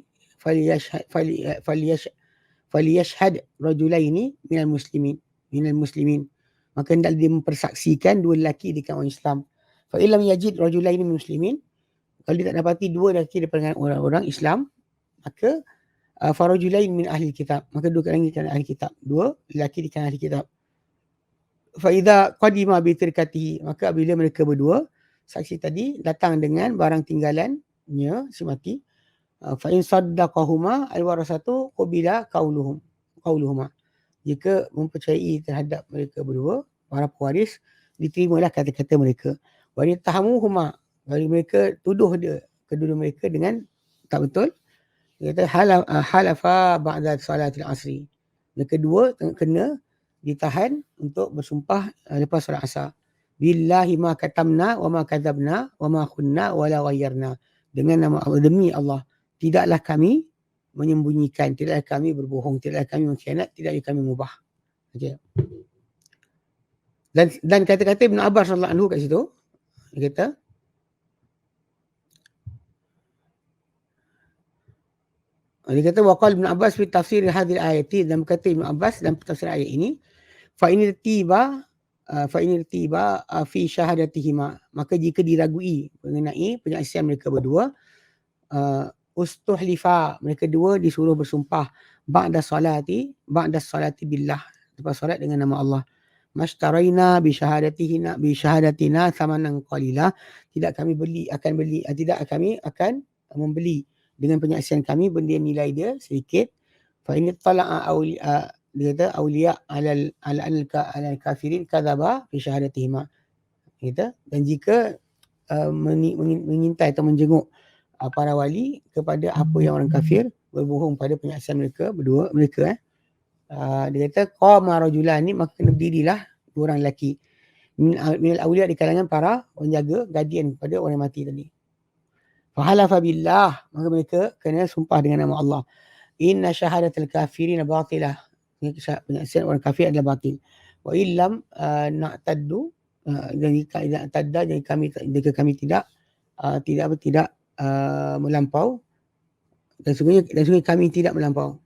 faliyashhad rajulaini minal muslimin, maka hendak dia mempersaksikan dua lelaki di kalangan Islam. Fa illam yajid rajulaini minal muslimin, kalau dia tak dapati dua lelaki daripada orang-orang Islam, maka farajulain min ahli kitab, maka dua lelaki di kalangan ahli kitab, dua lelaki di kalangan ahli kitab. Fa idza qadima bi tirkatihi, maka bila mereka berdua saksi tadi datang dengan barang tinggalannya si mati, fa in saddaqahuma alwarasatu qubila qauluhuma, jika mempercayai terhadap mereka berdua para pewaris, diterimalah kata-kata mereka. Wa tahamuhuma, kalau mereka tuduh dia kedua mereka dengan tak betul, dia kata halafa ba'da salatil asri, mereka dua kena ditahan untuk bersumpah lepas solat asar. Billahi ma katamna wa ma kadzabna wa ma khunna wa la ghayyarna, dengan nama Allah, demi Allah tidaklah kami menyembunyikan, tidaklah kami berbohong, tidaklah kami mengkhianat, tidaklah kami mubah. Okay. Dan kata-kata Ibn Abbas radhiyallahu anhu kat situ, dia kata waqal Ibn Abbas fi tafsir hadhihi ayati, dan berkata Ibn Abbas dalam tafsir ayat ini, fa in tiba fi syahadatihima, maka jika diragui mengenai penyaksian mereka berdua, ustuhlifa, mereka dua disuruh bersumpah ba'da salati billah, lepas solat dengan nama Allah. Mashtaraina bi syahadatina thamanan qalila, tidak kami akan membeli dengan penyaksian kami benda yang nilai dia sedikit. Fa in tala'a dia kata awliya alal kafirin kadzaba fi syahadatihima, kita, dan jika mengintai atau menjenguk para wali kepada apa yang orang kafir berbohong pada penyaksian mereka berdua, dia kata qama rajulani, maka kena berdirilah dua orang lelaki minal awliya, di kalangan para penjaga guardian pada orang yang mati tadi. Fahalafa billah, maka mereka kena sumpah dengan nama Allah. Inna syahadatul kafirin batilah, penyaksian orang kafir adalah batil. Wa illam na'taddu, jadi kami tidak melampau, dan sungguhnya kami tidak melampau.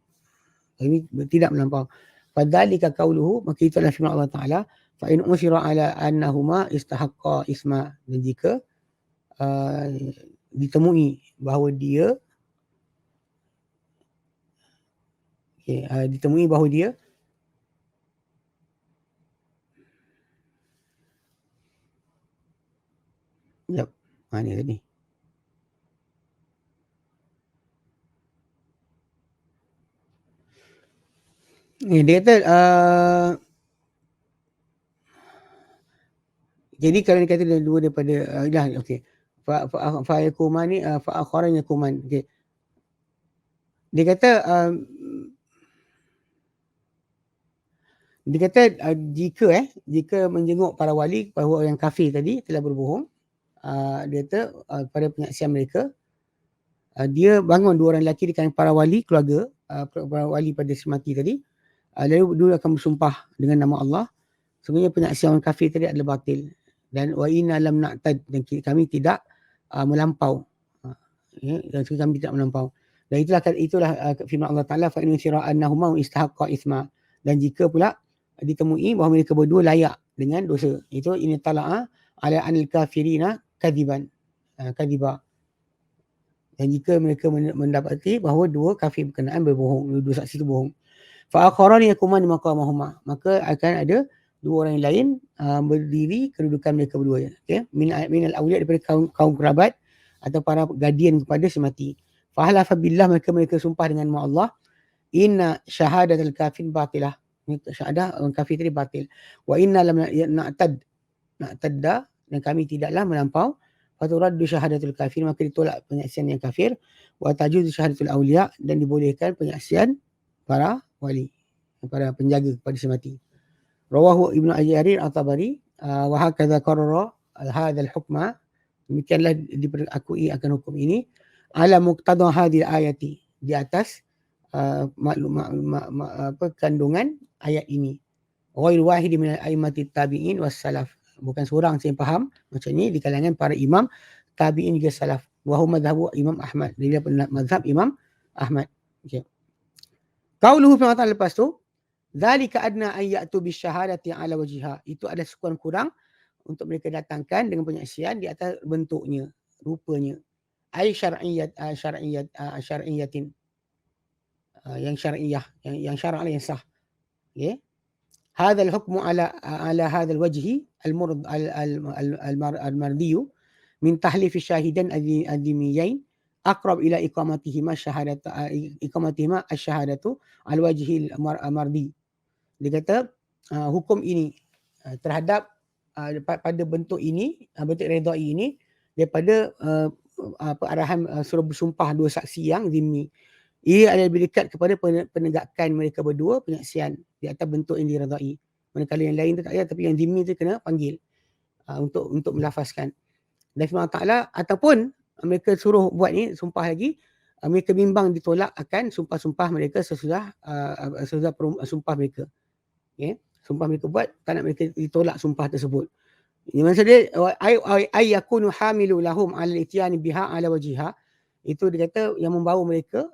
Fadzalika qauluhu, maka itu adalah firman Allah Taala, fa in usira ala annahuma istahaqqa isma, dan jika ditemui bahawa dia ni tadi. Dia kata jadi kalau dia kata dua daripada okey, fa yakumani fa akharan yakuman. Okey, dia kata jika menjenguk para wali bahawa yang kafir tadi telah berbohong, dia kata pada penyaksian mereka, dia bangun dua orang lelaki di kalangan para wali keluarga, para wali pada si mati tadi, lalu dia akan bersumpah dengan nama Allah, sungguhnya penyaksian orang kafir tadi adalah batil, dan wa inna lam na'tad, dan kami tidak melampau, kami tidak melampau. Dan itulah firman Allah Taala, fa in sira annahuma istahaqqa isma, dan jika pula ditemui bahawa mereka berdua layak dengan dosa, itu in tala'a ala anil kafirina kadiban, kadiba, dan jika mereka mendapati bahawa dua kafir berkenaan berbohong, dua saksi itu bohong. Fa akharani yakuman maqamahuma, maka akan ada dua orang yang lain berdiri kedudukan mereka berdua, minal awliya, daripada kaum kerabat atau para guardian kepada si mati. Fa halafa billah, mereka sumpah dengan nama Allah, inna syahadatul kafir batilah, syahadah orang kafir tadi batil. Wa inna lam na'tadda, dan kami tidaklah melampau. Faturaddu syahadatul kafir, maka ditolak penyaksian yang kafir. Wa tajuzu syahadatul awliya, dan dibolehkan penyaksian para wali, para penjaga kepada si mati. Rawahu Ibnu Jarir At-Tabari wa hakadha qarrara hadzal hukma, demikianlah diakui akan hukum ini, ala muqtada hadhihi ayati, di atas kandungan ayat ini. Ghairu wahid min al-a'immati tabi'in was salaf. Bukan seorang saya faham macam ni di kalangan para imam tabi'in juga salaf. Wa huwa madhhabu Imam Ahmad. Dia mazhab Imam Ahmad. Okey. Qauluhu fi ta'ala lepas tu, dzalika adna ay ya'tu bisyahadati ala wajhiha. Itu ada sekurang-kurang untuk mereka datangkan dengan penyaksian di atas bentuknya, rupanya. Ai syar'iyatin. Yang syar'iyah, yang syara' yang sah. Okey. هذا الحكم على هذا الوجه المرضي من تحليف الشاهدين الذميين أقرب إلى إقامتهما الشهادة على وجه المرضي. Dia kata hukum ini terhadap pada bentuk ini, bentuk redai ini daripada arahan suruh bersumpah dua saksi yang zimmi. Ia adalah lebih dekat kepada penegakan mereka berdua penyaksian di atas bentuk yang diredai. Manakala yang lain tu tak payah, tapi yang zimmi tu kena panggil untuk melafazkan. Dan firman Ta'ala, ataupun mereka suruh buat ni, sumpah lagi, mereka bimbang ditolak akan sumpah-sumpah mereka sesudah sumpah mereka. Okay? Sumpah mereka buat, tak nak mereka ditolak sumpah tersebut. Ini maksud dia, ay yakunu hamilu lahum ala al-ityani biha ala wajiha. Itu dia kata yang membawa mereka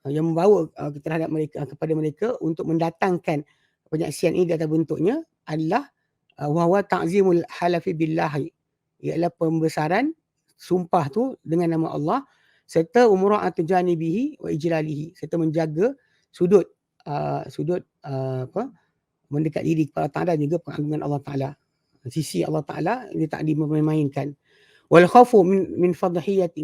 yang membawa terhadap mereka kepada mereka untuk mendatangkan penyaksian ini di atas bentuknya adalah wa ta'zimul halafi billahi, ialah pembesaran sumpah tu dengan nama Allah serta umra'atu janibihi wa ijlalihi, serta menjaga sudut mendekat diri kepada Ta'ala dan juga pengagungan Allah Ta'ala. Sisi Allah Ta'ala dia tak dimainkan. Wal khafu min fadhihati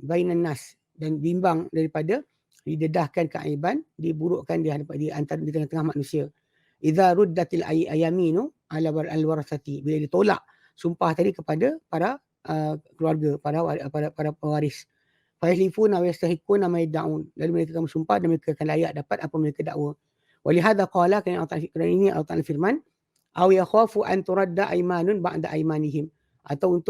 bainan nas, dan bimbang daripada didedahkan keaiban, diburukkan di tengah-tengah manusia. Idza ruddatil ayaminu ala al-warasati, bila ditolak sumpah tadi kepada para keluarga, para pewaris. Fa yahlifuna wa yastahiquna ma yad'un, lalu mereka akan bersumpah dan mereka akan layak dapat apa mereka dakwa. Walihada qala, kerana ini Allah Ta'ala firman, aw yakhafu an turadda aymanun ba'da aymanihim, atau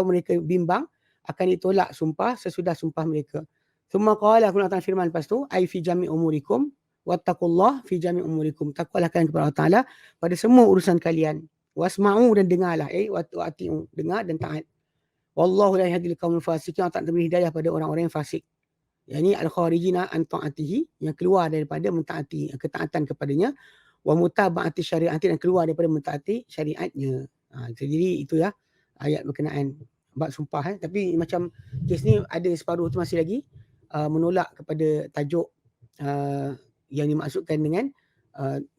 mereka bimbang akan ditolak sumpah sesudah sumpah mereka. Thumma qala, Allah Ta'ala firman lepas tu, ai fi jami' umurikum wattaqullah fi jami' umurikum, takwalah kalian kepada Allah Ta'ala pada semua urusan kalian. Wasma'u, dan dengarlah, wa'ati'u, dengar dan taat. Wallahu la yahdil qaumul fasiqin, Allah Ta'ala beri hidayah pada orang-orang yang fasik. Yani al-kharijina an ta'atihi, yang keluar daripada mentaati ketaatan kepadanya, wa mutaba'ati syari'ati, dan keluar daripada mentaati syariatnya. Jadi itu ya ayat berkenaan bab sumpah. Tapi macam kes ni ada separuh tu masih lagi menolak kepada tajuk yang dimaksudkan dengan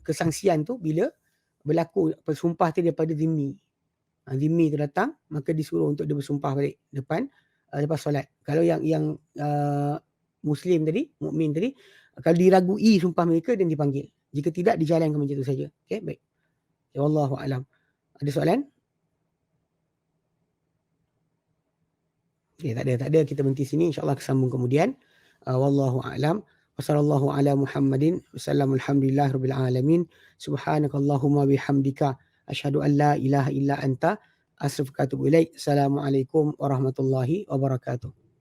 kesangsian tu bila berlaku bersumpah tu daripada zimmi. Zimmi tu datang, maka disuruh untuk dia bersumpah balik lepas solat. Kalau yang Muslim tadi, mukmin tadi, kalau diragui sumpah mereka dan dipanggil. Jika tidak, dijalankan macam itu saja. Okay, baik. Ya, wallahu a'lam. Ada soalan? Okay, tak ada. Kita berhenti sini. InsyaAllah kesambung kemudian. Wallahu a'lam. Wassallallahu ala Muhammadin. Alhamdulillah rabbil alamin. Subhanakallahumma bihamdika. Asyhadu an la ilaha illa anta. Astaghfiruka wa atubu ilaik. Assalamualaikum warahmatullahi wabarakatuh.